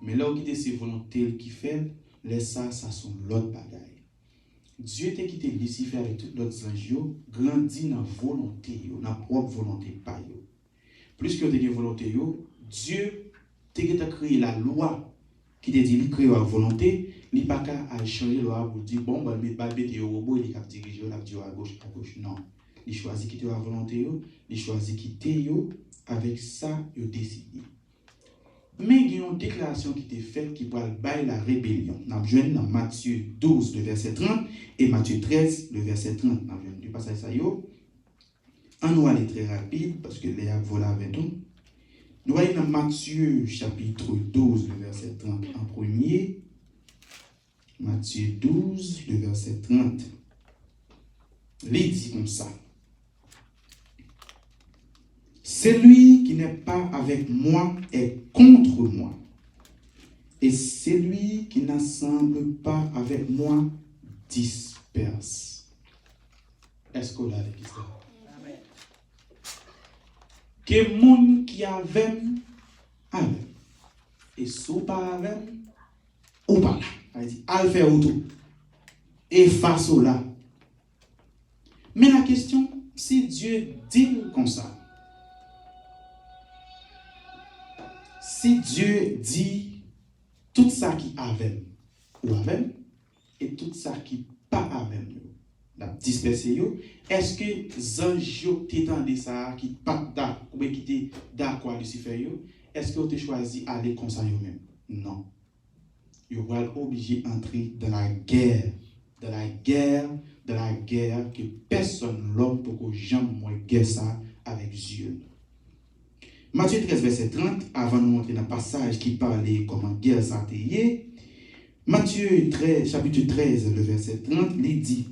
Mais là où il y a ces volontés qui fait, laisse ça sont l'autre bagaille. Dieu t'a quitté Lucifer avec tous les autres anges, grandit dans la volonté, dans la propre volonté pas yo. Plus que de volonté yo, Dieu t'a créé la loi qui te dit qu'il crée la volonté, il pas qu'à changer la loi pour dire bon, bah mettre au robot, il cap diriger la Dieu à gauche. Non. Il choisit quitter la volonté yo, il choisit quitter yo avec ça il décide. Mais il y a une déclaration qui était faite qui parle de la rébellion. Nous avons dans Matthieu 12, le verset 30, et Matthieu 13, le verset 30. Nous avons du passage ça. On nous aller très rapide parce que les voilà avec nous. Nous voyons dans Matthieu chapitre 12, le verset 30 en premier. Matthieu 12, le verset 30. Il dit comme ça. Celui qui n'est pas avec moi est contre moi. Et celui qui n'assemble pas avec moi disperse. Est-ce qu'on a l'église là? Que moun qui avec et sous pas avec ou pas là. Il dit al faire tout. Et face au là. Mais la question, si Dieu dit comme ça, si Dieu dit tout ça qui avec ou avec et tout ça qui pas avec la disperser yo, est-ce que zanj yo t'étendé ça qui pas d'accord ou qui t'est d'accord Lucifer yo, est-ce que vous avez choisi aller comme ça yo même? Non. Vous allez obligé d'entrer dans la guerre que personne l'homme pour que jamais moi guerre ça avec Dieu. Matthieu 13, verset 30, avant de nous montrer dans le passage qui parlait comment guerre ça t'est. Matthieu 13, chapitre 13, le verset 30, il dit: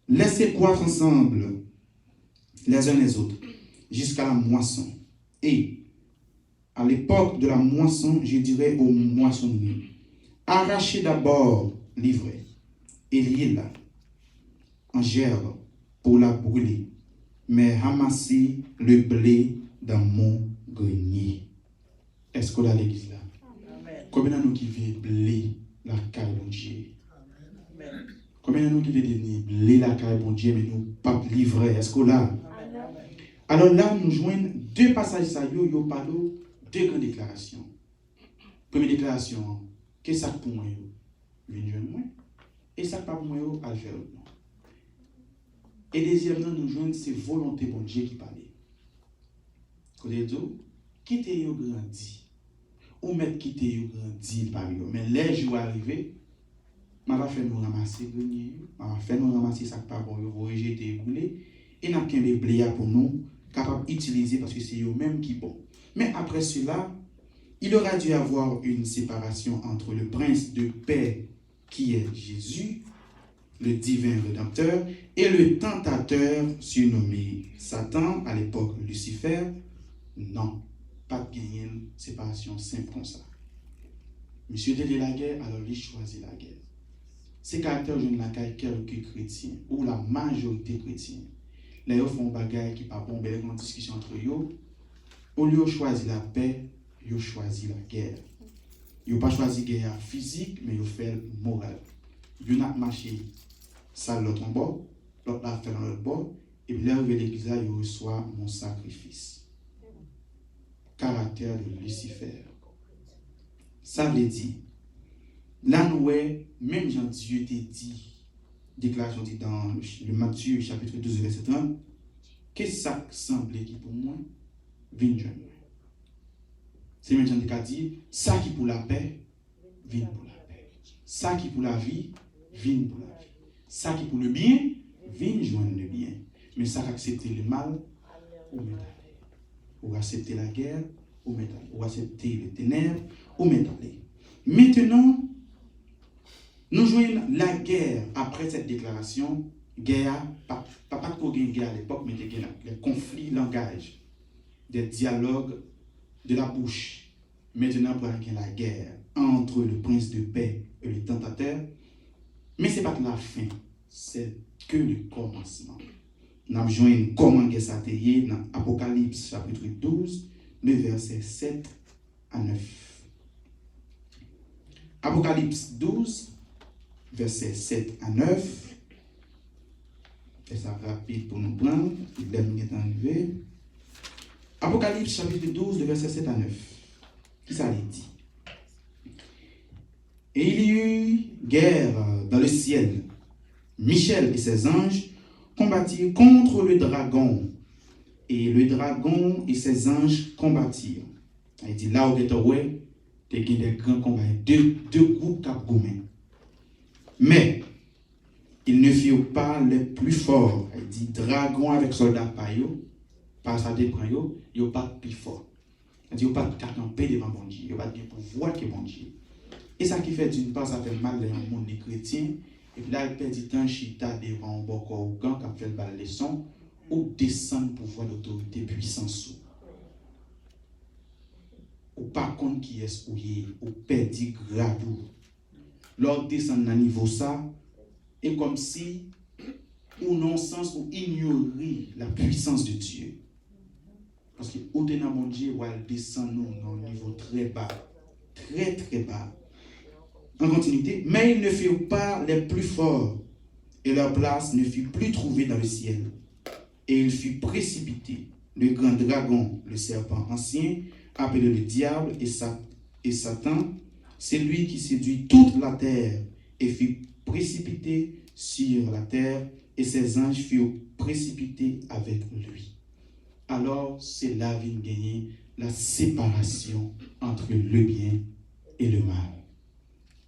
laissez croître ensemble les uns les autres jusqu'à la moisson. Et à l'époque de la moisson, je dirais aux moissonniers, arrachez d'abord l'ivraie et liez-la en gerbe pour la brûler, mais ramassez le blé dans mon grenier. Est-ce qu'on a l'église là? Combien de nous qui vivent blé la caille bon Dieu? Combien de nous qui vivent blé la caille bon Dieu, mais nous pas livré? Est-ce qu'on a? Alors là, nous joignons deux passages ça yo parlent deux grandes déclarations. Première déclaration, que ça pour moi venir moi et ça pas pour moi à le faire non. Et deuxièmement, nous joignons ces volontés bon Dieu qui parle. Côté d'eau, quitter yo grandi. Ou mettre quitter yo grandi par yo, mais les jours arrivés, m'a va faire nous ramasser grenier, m'a va faire nous ramasser ça pas bon yo rejeter brûler et n'a qu'un blé pour nous capable d'utiliser parce que c'est eux même qui bon. Mais après cela, il aura dû y avoir une séparation entre le prince de paix qui est Jésus, le divin rédempteur, et le tentateur surnommé Satan, à l'époque Lucifer. Non, pas de gagner une séparation simple comme ça. Monsieur de la guerre, alors il choisit la guerre. Ces caractères, je ne la caille quelques chrétiens, ou la majorité chrétienne. Là, ils font bagaille qui pas bon, belle grande discussion entre eux. Au lieu de choisir la paix, ils choisissent la guerre. Ils n'ont pas choisi la guerre physique, mais ils fait morale. Ils ont marché ça l'autre en bord, l'autre l'a fait dans l'autre bord, et puis là, ils l'église, ils reçoivent mon sacrifice. Caractère de Lucifer. Ça veut dire, là, nous, même Jean Dieu t'a dit, déclaration dit dans le Matthieu chapitre 12 verset 30, qu'est-ce que ça semblait qui pour moi vient jeune. C'est même Jean qui a dit ça qui pour la paix vient pour la paix. Ça qui pour la vie vient pour la vie. Ça qui pour le bien vient joindre le bien. Mais ça qui accepter le mal ou mettre ou accepter la guerre ou mettre ou accepter les ténèbres ou mettre. Maintenant nous jouons la guerre après cette déclaration. Guerre, pas de guerre à l'époque, mais les conflits, langage, des dialogues de la bouche. Maintenant, pour la guerre entre le prince de paix et le tentateur. Mais ce n'est pas la fin, c'est que le commencement. Nous avons joué comment guerre ça dans Apocalypse chapitre 12, le verset 7 à 9. Apocalypse 12, versets 7 à 9. Et ça rapide pour nous prendre. Il est arrivé. Apocalypse chapitre 12, verset 7 à 9. Qui ça dit? Et il y eut guerre dans le ciel. Michel et ses anges combattirent contre le dragon. Et le dragon et ses anges combattirent. Il dit là où tu es, tu as des grands combats, deux groupes qui ont. Mais ils ne furent pas les plus forts. Il dit dragon avec soldats payo, pas ça dépend yo, yo pas plus fort. Il dit yo pas camper devant bon Dieu, yo pas de pouvoir que bon Dieu. Et ça qui fait d'une part ça fait mal dans le monde des chrétiens et puis là il perd du temps chita devant un boko ou gang qui fait la leçon ou descendre pouvoir d'autorité puissance ou pas contre qui est ou perdu grade lors descendre dans niveau ça et comme si ou non sens ou ignorer la puissance de Dieu. Parce que au dans mon Dieu, ou elle descend nous à un niveau très bas. Très très bas. En continuité, mais ils ne furent pas les plus forts, et leur place ne fut plus trouvée dans le ciel. Et il fut précipité, le grand dragon, le serpent ancien, appelé le diable et Satan, c'est lui qui séduit toute la terre, et fut précipité sur la terre, et ses anges furent précipités avec lui. Alors, c'est là vient gagner la séparation entre le bien et le mal,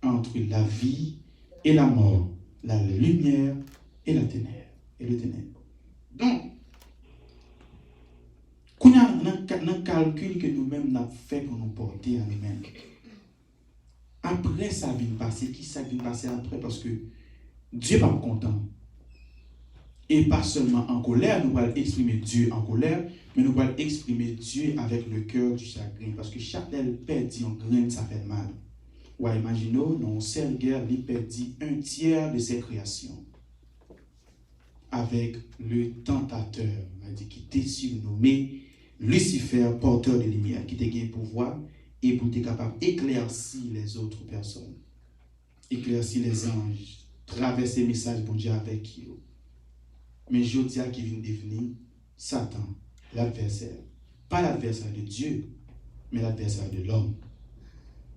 entre la vie et la mort, la lumière et la ténèbre, et le ténèbre. Donc, qu'on a un calcul que nous-mêmes avons fait pour nous porter à nous-mêmes. Après ça vient passer, qui ça vient passer après? Parce que Dieu n'est pas content. Et pas seulement en colère, nous allons exprimer Dieu en colère, mais nous allons exprimer Dieu avec le cœur du chagrin. Parce que chaque perdit en grain, ça fait mal. Ou imaginons, dans une seule guerre, il perdit 1/3 de ses créations. Avec le tentateur, qui était surnommé Lucifer, porteur de lumière, qui était un pouvoir et pour être capable d'éclaircir les autres personnes, éclaircir les anges, traverser le message pour Dieu avec eux. Mais Jodia qui vient devenir Satan, l'adversaire. Pas l'adversaire de Dieu, mais l'adversaire de l'homme.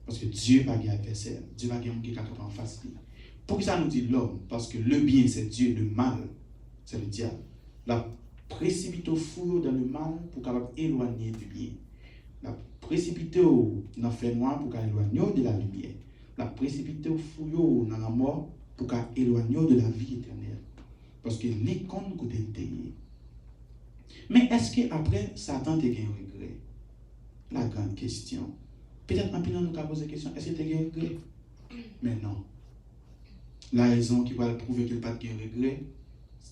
Parce que Dieu n'a pas d'adversaire. Dieu n'a pas quelqu'un en face. Pourquoi ça nous dit l'homme? Parce que le bien c'est Dieu, le mal c'est le diable. La précipite au four dans le mal pour capable éloigner du bien. La précipite dans le fait noir pour qu'elle éloigne de la lumière. La précipite au four dans la mort pour qu'elle éloigne de la vie éternelle. Parce que l'icône côté payé. Mais est-ce qu'après Satan te gagne regret? La grande question. Peut-être en plus nous avons posé la question, est-ce que tu as un regret? Mais non. La raison qui va prouver qu'il n'y a pas de regret,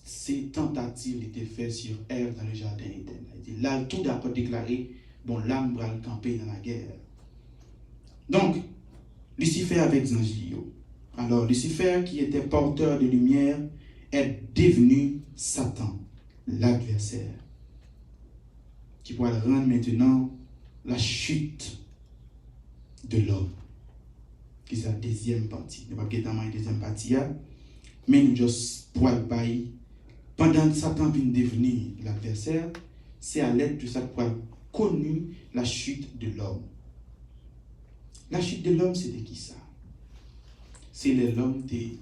ces tentatives étaient faites sur Ève dans le jardin Éden. Il dit, là, tout d'accord déclaré, bon, l'âme va le camper dans la guerre. Donc, Lucifer avec Zangio. Alors, Lucifer, qui était porteur de lumière, est devenu Satan, l'adversaire, qui pourra rendre maintenant la chute de l'homme, qui est la deuxième partie. Ne pas que dans la deuxième partie, mais nous juste pour le bail. Pendant que Satan vient devenir l'adversaire, c'est à l'aide de ça qu'on a connu la chute de l'homme. La chute de l'homme, c'était qui ça? C'est l'homme qui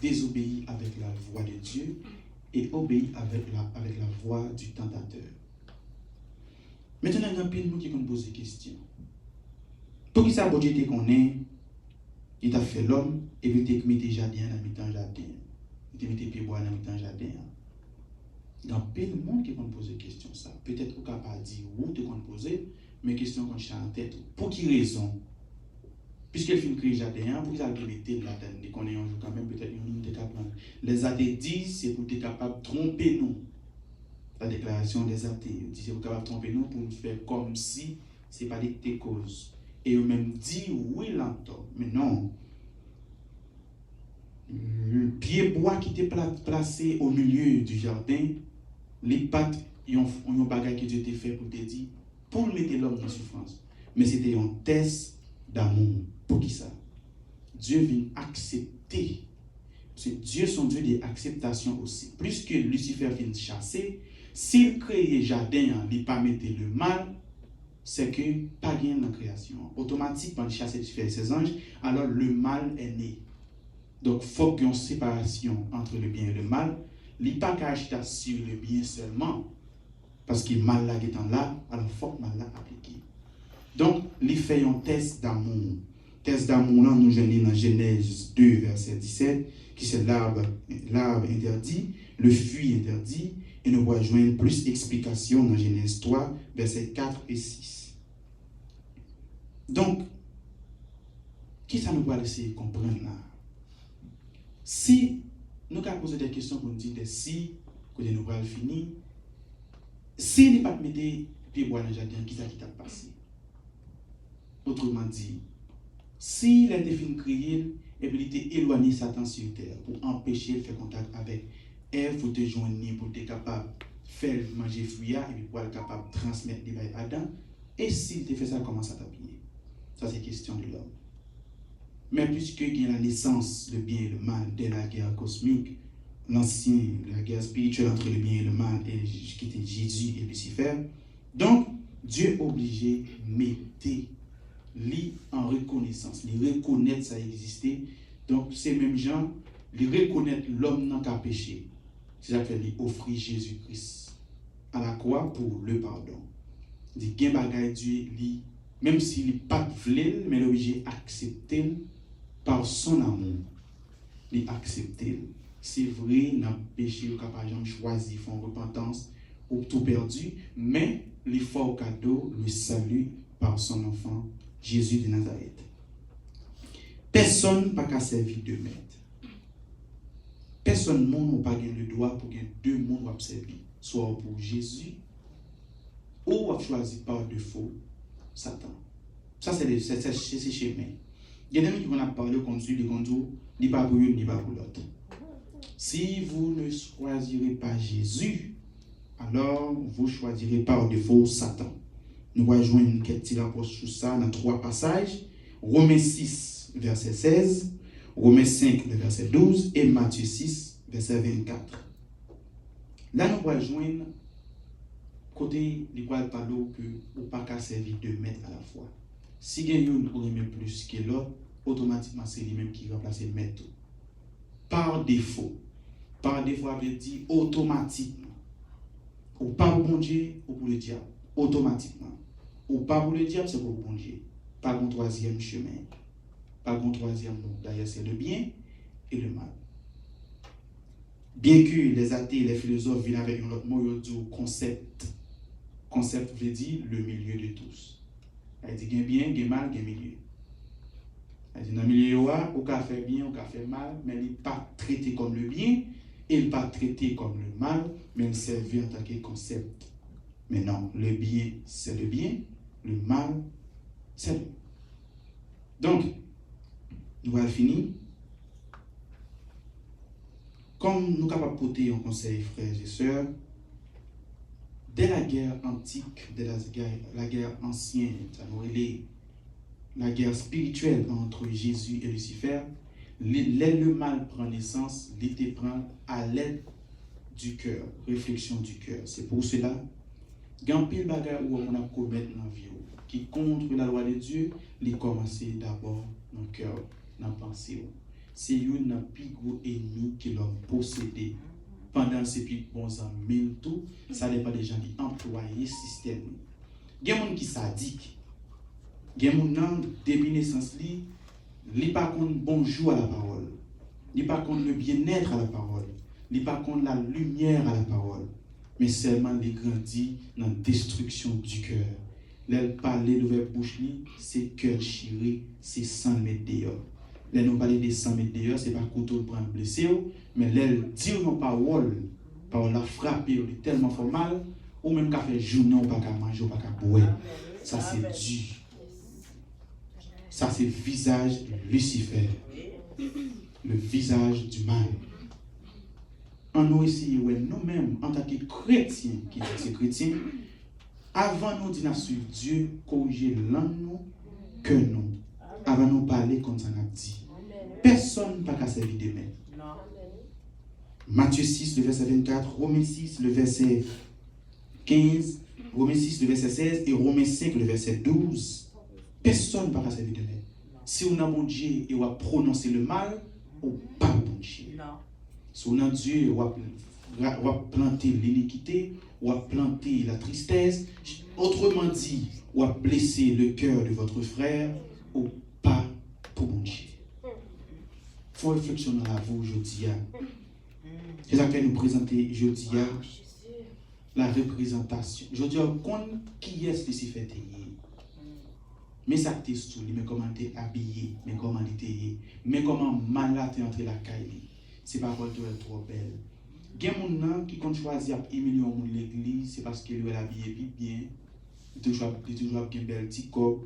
désobéit avec la voix de Dieu et obéit avec la voix du tentateur. Maintenant, il y a un peu de gens qui vont poser des questions. Pour qui ça, bon Dieu te connaît, il a fait l'homme et puis il t'a mis des jardins dans le jardin. Il t'a mis des pieds bois dans le jardin. Il y a plein de monde qui vont poser des questions. Peut-être qu'on ne peut pas dire où tu vas poser, mais question qu'on a en tête. Pour qui raison? Puisqu'elle fait créer jardin, pour qu'ils aient mis là-dedans, qu'on ait un jour quand même, peut-être nous capable. Les athées disent c'est pour être capable de tromper nous. La déclaration des athées dit c'est pour être capable de tromper nous pour nous faire comme si ce n'est pas des causes. Et eux-mêmes disent oui, l'entend. Mais non. Le pied bois qui était placé au milieu du jardin, les pattes, ils ont un bagage que Dieu t'a fait pour te dire, pour mettre l'homme dans la souffrance. Mais c'était un test d'amour. Pour qui ça? Dieu vient accepter. Parce que Dieu, son Dieu d'acceptation aussi. Plus que Lucifer vient chasser, s'il crée jardin, il ne pas mettre le mal, c'est que pas gain dans la création. Automatiquement, il chasse Lucifer et ses anges, alors le mal est né. Donc, il faut qu'il y ait une séparation entre le bien et le mal. Il n'est pas qu'à acheter sur le bien seulement, parce que le mal là est là, alors il faut que le mal là appliqué. Donc, il fait un test d'amour. Test d'amour, là, nous venons dans Genèse 2, verset 17, qui c'est l'arbre interdit, le fruit interdit, et nous rejoignons plus d'explications dans Genèse 3, versets 4 et 6. Donc, qui ça nous va laisser comprendre là? Si nous avons posé des questions pour nous dire des si, que nous allons finir, si nous ne pas mettre pied bois dans le jardin, qui ça qui t'a passé? Autrement dit, si il a été fini crier, et puis il était éloigné Satan sur terre pour empêcher de faire contact avec Ève, pour te joindre, pour être capable de faire manger fruits, et puis pour être capable de transmettre des bails à Adam. Et s'il te fait ça, comment ça t'a payé? Ça, c'est question de l'homme. Mais puisque il y a la naissance, le bien et le mal, dès la guerre cosmique, la guerre spirituelle entre le bien et le mal, et qui était Jésus et Lucifer, donc Dieu est obligé de mettre lui en reconnaissance, lui reconnaître ça existait. Donc ces mêmes gens, lui reconnaître l'homme n'a qu'à péché. C'est ça que lui offrir Jésus-Christ à la croix pour le pardon. Il dit gain bagay Dieu lui, même s'il n'est pas voulu, mais il est obligé d'accepter par son amour. Il accepte. C'est vrai, dans le péché, il n'a pas choisi, font repentance ou tout perdu, mais il faut au cadeau le salut par son enfant Jésus de Nazareth. Personne n'a qu'à servir de maître. Personne n'a pas le droit pour que deux mondes soient servis, soit pour Jésus ou à choisir par défaut Satan. Ça, c'est ce chemin. Il y a des gens qui vont parler comme celui de Gondou, ni pas pour eux, ni pas pour l'autre. Si vous ne choisirez pas Jésus, alors vous choisirez par défaut Satan. Nous allons joindre une petite rapport sur ça dans 3 passages. Romains 6, verset 16, Romains 5, verset 12 et Matthieu 6, verset 24. Là, nous allons joindre côté du qual parler que ou pas qu'à servir de maître à la fois. Si quelqu'un ou aime plus que l'autre, automatiquement c'est lui-même qui remplace le maître. Par défaut. Par défaut, ça veut dire automatiquement. Ou pas pour bon Dieu ou pour le diable. Automatiquement. Ou pas pour le diable, c'est pour le bon Dieu. Pas pour le troisième chemin. Pas pour le troisième mot. D'ailleurs, c'est le bien et le mal. Bien que les athées et les philosophes viennent avec un autre mot, ils disent concept. Concept veut dire le milieu de tous. Elle dit qu'il y a bien, il y a mal, il y a milieu. Elle dit dans le milieu, on peut faire bien, on peut faire mal, mais il n'est pas traité comme le bien, et il n'est pas traité comme le mal, mais il servait en tant que concept. Mais non, le bien, c'est le bien, le mal, c'est le mal. Donc, nous allons finir. Comme nous sommes capables de porter un conseil, frères et sœurs, dès la guerre antique, dès la guerre ancienne, ça nous relève la guerre spirituelle entre Jésus et Lucifer, le mal prend naissance, l'été prend à l'aide du cœur, réflexion du cœur. C'est pour cela, quand pile bagarre où on a commettre dans la vie, qui contre la loi de Dieu, il commence d'abord dans le cœur, dans la pensée. C'est un plus gros ennemi que l'homme possédé. Pendant ces plus bons années, tout, ça n'est pas des gens qui emploient le système. Il y a des gens qui sont sadiques. Il y a des gens qui, depuis naissance, ils ne pas contre bonjour à la parole. Ils ne pas contre le bien-être à la parole. Ils ne pas contre la lumière à la parole. Mais seulement les grandit dans la destruction du cœur. L'elle parler de la bouche, c'est cœur chiré, c'est 100 mètres dehors. Là, nous parlons de 100 mètres dehors, ce n'est pas couteau pour prendre blessé, mais l'elle dit nos paroles, par la frapper, elle est tellement fort mal, ou même qu'à faire journée, ou pas qu'à manger, ou pas qu'à boire. Ça, c'est dur. Ça, c'est le visage de Lucifer, le visage du mal. En nous ici, nous-mêmes, en tant que chrétiens, qui sommes chrétiens, avant nous dire sur Dieu, corriger l'âme, que nous, avant nous parler comme ça nous dit. Personne n'a qu'à servir de maître. Matthieu 6, le verset 24, Romains 6, le verset 15, Romains 6, le verset 16 et Romains 5, le verset 12. Personne n'a qu'à servir de maître. Si on a mon Dieu et on a prononcé le mal, on pas bon Dieu. Si on a Dieu, on a planté l'iniquité, on a planté la tristesse. Autrement dit, on a blessé le cœur de votre frère, ou pas pour mon Dieu. Il faut réfléchir à vous aujourd'hui. C'est ça que nous présenter aujourd'hui la représentation. Je dis, qui est-ce qui s'est fait tailler? Mais ça t'est sous, mais comment t'es habillé, mais comment t'es, mais comment malade t'es entré la caille. C'est pas parce que tu es trop belle. Il y a des gens qui ont choisi d'humilier l'église, c'est parce qu'il est habillé bien. Il toujours bien belle petit corps.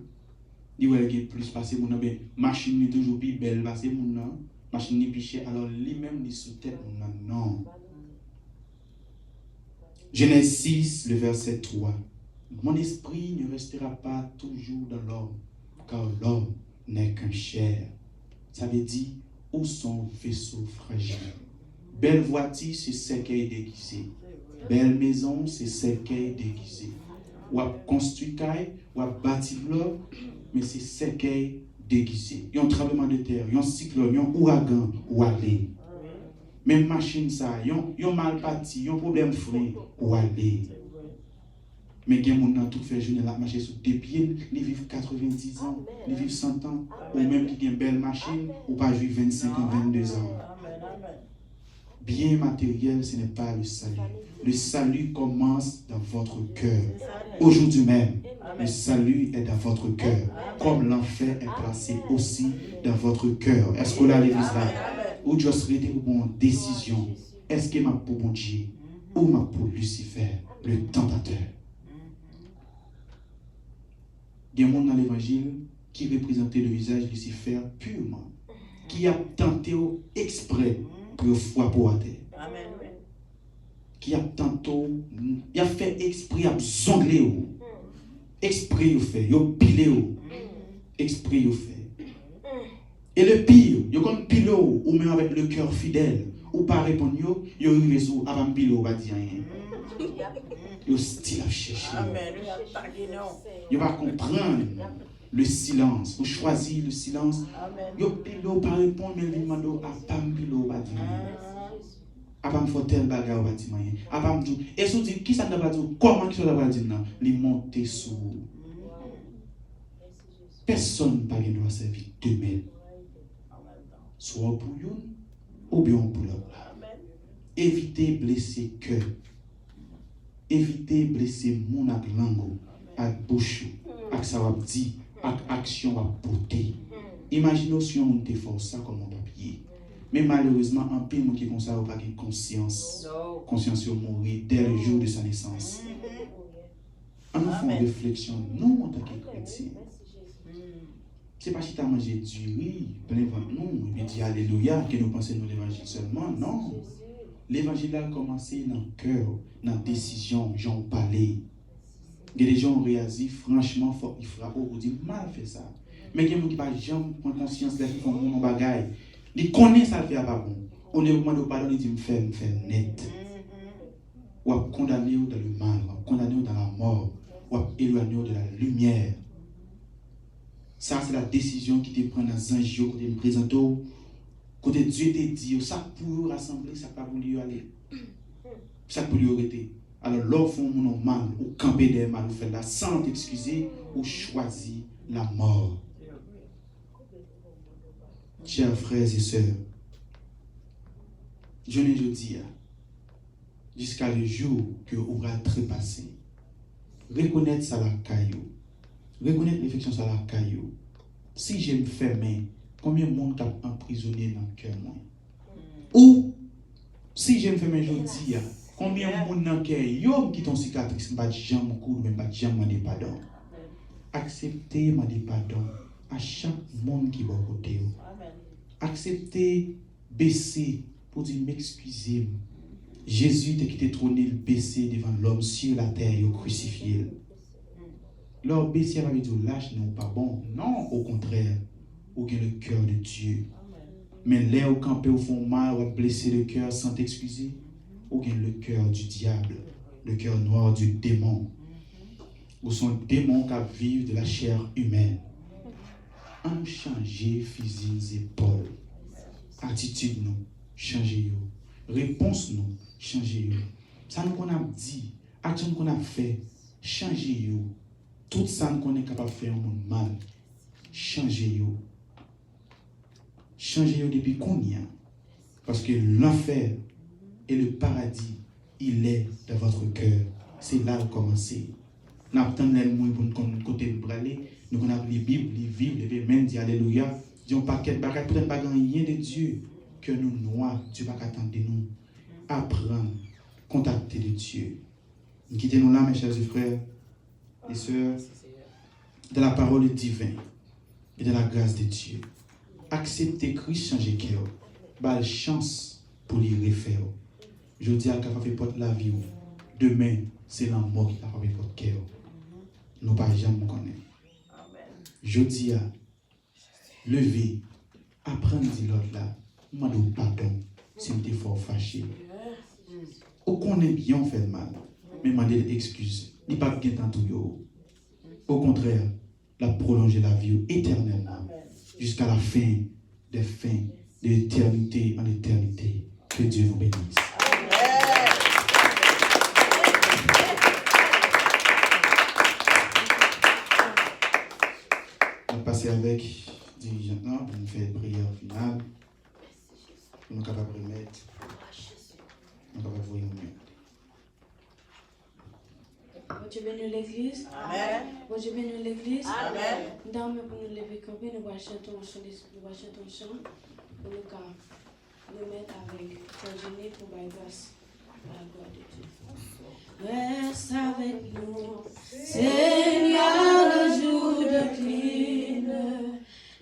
Il est plus passé mon ben machine est toujours plus belle passé mon nom. Machine n'est plus chère alors lui-même il sous tête mon non. Genèse 6 le verset 3. Mon esprit ne restera pas toujours dans l'homme, car l'homme n'est qu'un chair. Ça veut dire où son vaisseau fragile. Belle voiture, c'est celle qui est déguisée. Belle maison, c'est celle qui est déguisée. Ou à construire caille, ou à bâtir bloc, mais c'est celle qui est déguisée. Il y a un tremblement de terre, il y a un cyclone, il y a un ouragan, ou aller. Même machine ça, il y a un mal parti, il y a un problème frein, ou aller. Mais il y a des gens qui tout fait journée la marcher sur des pieds, ils vivent 90 ans, ils vivent 100 ans, ou même qui ont une belle machine, ou pas vivre 25 ans, 22 ans. Bien matériel, ce n'est pas le salut. Le salut commence dans votre cœur. Aujourd'hui même, le salut est dans votre cœur. Comme l'enfer est placé aussi dans votre cœur. Est-ce que là, l'église là, ou Dieu serait pour une décision? Est-ce qu'il m'a pour mon Dieu ou m'a pour Lucifer, le tentateur? Il y a des gens dans l'évangile qui représentait le visage de Lucifer purement, qui a tenté exprès pour foi pour la terre. Qui a tantôt, il a fait exprès à zongler, exprès il fait, il a pilé, exprès il fait. Et le pire, il y a comme pilé ou même avec le cœur fidèle, ou pas répondre, il y a une raison avant pilé, on va dire rien. Il a style à chercher. Il va comprendre le silence, vous choisissez le silence. Il a pilé, pas répondre, mais il demande à pas pilé, on va dire rien. Après, il faut tel bagarre au bâtiment. Après, je dis, et si dit, qui ça n'a pas dit, comment qui ça n'a pas dit, non? Il monte sous. Personne ne doit servir deux maîtres. Soit pour une, ou bien pour l'autre. Évitez blesser cœur. Évitez blesser mon ak langue, ak bouche, ak ça va dire, ak action va porter. Imaginez si on te force ça comme on papier. Mais malheureusement, un peu de gens qui ont ça n'a pas de conscience. Conscience de mourir dès le jour de sa naissance. En nous faisant réflexion, nous, en tant que chrétiens, ce n'est pas si tu as mangé du riz, plein ventre nous, et dire Alléluia, que nous pensons dans l'évangile seulement. Non. L'évangile a commencé dans le cœur, dans la décision, j'en parlais. Il y a des gens qui ont réagi, franchement, il frappe, vous dit mal fait ça. Mais il y a des gens qui n'ont pas jamais pris conscience de ce qu'ils font mon bagaille. Ils connaissent ça, le fait pas bon. On est au moment de pardon, ils disent me faire net. Ou à condamner dans le mal, ou à condamner dans la mort, ou à éloigner de la lumière. Ça, c'est la décision qui te prend dans un jour, quand tu me présentes, quand Dieu te dit, ça pour rassembler, ça pas pour lui aller. Ça pour lui arrêter. Alors, l'offre mon mal, ou camper des mal, ou faire la sans t'excuser, ou choisir la mort. Chers frères et sœurs, je ne dis jusqu'à le jour que vous aurez trépassé. Reconnaître ça la caillou. Reconnaître l'affection ça la caillou. Si je me ferme, combien de monde t'a emprisonné dans le cœur moi? Ou si je me ferme, je dis combien de monde dans le cœur yo qui ton cicatrice pas jamais court même pas jamais demander pardon. Acceptez demander pardon à chaque monde qui va côté. Acceptez baisser pour dire m'excuser. Jésus t'a quitté trôner le baisser devant l'homme sur la terre et au crucifié. Leur baisser va dire lâche non pas bon. Non, au contraire, ou que le cœur de Dieu. Mais là, au campé au fond mal, ou blesser le cœur sans t'excuser, ou bien le cœur du diable, le cœur noir du démon, ou son démon qui vivent de la chair humaine. En changer fusil épaules, attitude nous, changer yo, réponse nous, changer yo. Ça nous qu'on a dit, action qu'on a fait, changer yo. Tout ça nous qu'on est capable de faire un monde mal, changer yo. Changer yo depuis qu'on y a. Parce que l'enfer et le paradis, il est dans votre cœur. C'est là où commencer. Nous attendons les mots pour nous côté de braler. Nous avons appris la Bible, les vivre, lever main, dire Alléluia. Disons paquet de bagages, peut-être pas rien de Dieu. Que nous noirs, Dieu va attendre de nous. Apprendre, contacter de Dieu. Nous quittons là, mes chers frères et sœurs, de la parole divine et de la grâce de Dieu. Accepter Christ changer cœur. Bal chance pour lui refaire. Je dis à qui fait porte la vie. Demain, c'est la mort qui va faire porte cœur. Nous pas jamais connaître. Je dis à lever, apprendre de l'autre là, demande pardon si on est fort fâché. Ou qu'on est bien fait mal, mais demander excuse. Il n'y a pas bien tant tout. Au contraire, la prolonger la vie éternellement jusqu'à la fin des fins, de l'éternité en éternité. Que Dieu vous bénisse. On va passer avec dirigeant pour nous faire une prière finale. Pour nous capables de remettre. Nous capables de voir mieux. Bon Dieu bénit l'église. Amen. Bon Dieu bénit l'église. Amen. Dans le pour nous lever camper, nous allons chanter un chant d'esprit, nous allons chanter un chant pour nous mettre avec Virginie pour la grâce à la gloire de Dieu. Reste avec nous, Seigneur, le jour décline,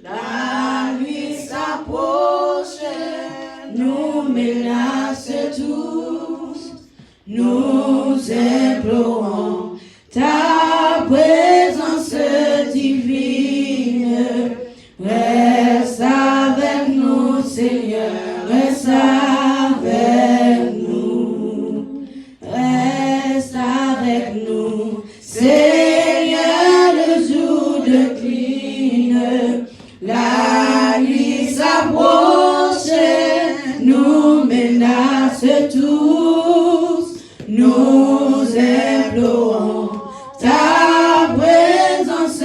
la nuit s'approche, nous menace tous, nous implorons ta présence divine. Reste avec nous, Seigneur, reste avec nous, reste avec nous, Seigneur, le jour décline, la nuit s'approche, nous menace tous, nous implorons ta présence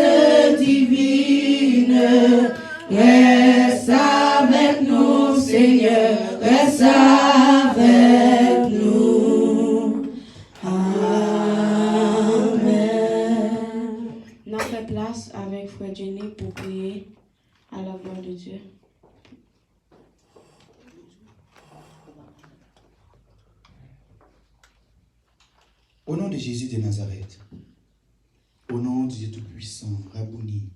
divine. Reste avec nous, Seigneur, reste avec nous. Amen. Nous faisons place avec Frère Jenny pour prier à la gloire de Dieu. Au nom de Jésus de Nazareth, au nom du Dieu Tout-Puissant, Rabouni,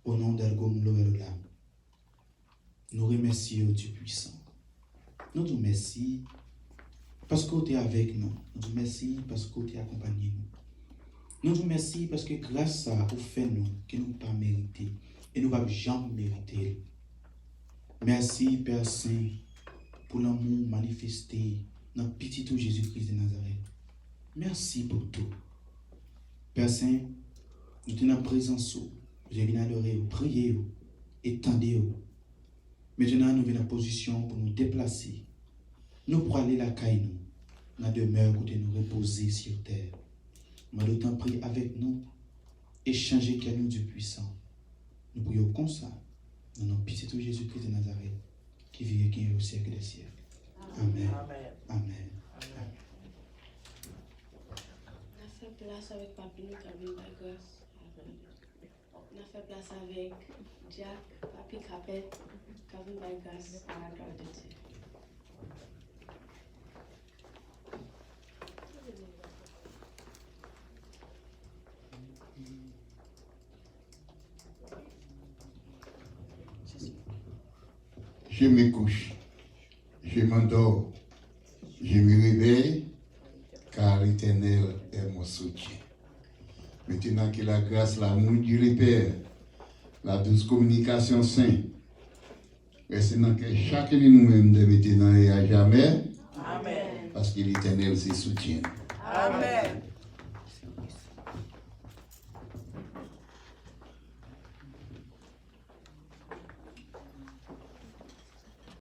au nom d'Algom Loelolam, nous remercions Dieu puissant. Nous te remercions parce que tu es avec nous. Nous te remercions parce que tu es accompagné nous. Nous te remercions parce que grâce à vous fait nous, que nous pas mérité et nous ne pouvons jamais mériter. Merci Père Saint pour l'amour manifesté dans le petit tout Jésus-Christ de Nazareth. Merci pour tout. Père Saint, nous tenons en présence. Je viens adorer, prier, étendre. Maintenant, nous venons en position pour nous déplacer. Nous pour aller la caille, nous, dans la demeure où nous reposer sur terre. Mais d'autant prier avec nous, échanger qu'à nous du puissant. Nous prions comme ça, dans notre petit tout Jésus-Christ de Nazareth, qui vit et qui est au siècle des siècles. Amen. Amen. Amen. On a fait place avec Papi, nous avons la grâce. On a fait place avec Jack, Papi Capet, qui avons la grâce à la gloire de Dieu. Je me couche, je m'endors, je me réveille, car l'Éternel est mon soutien. Maintenant que la grâce, l'amour du Père, la douce communication sainte, Restez dans que chacun de nous-mêmes de maintenant et à jamais. Amen. Parce que l'Éternel c'est soutien. Amen.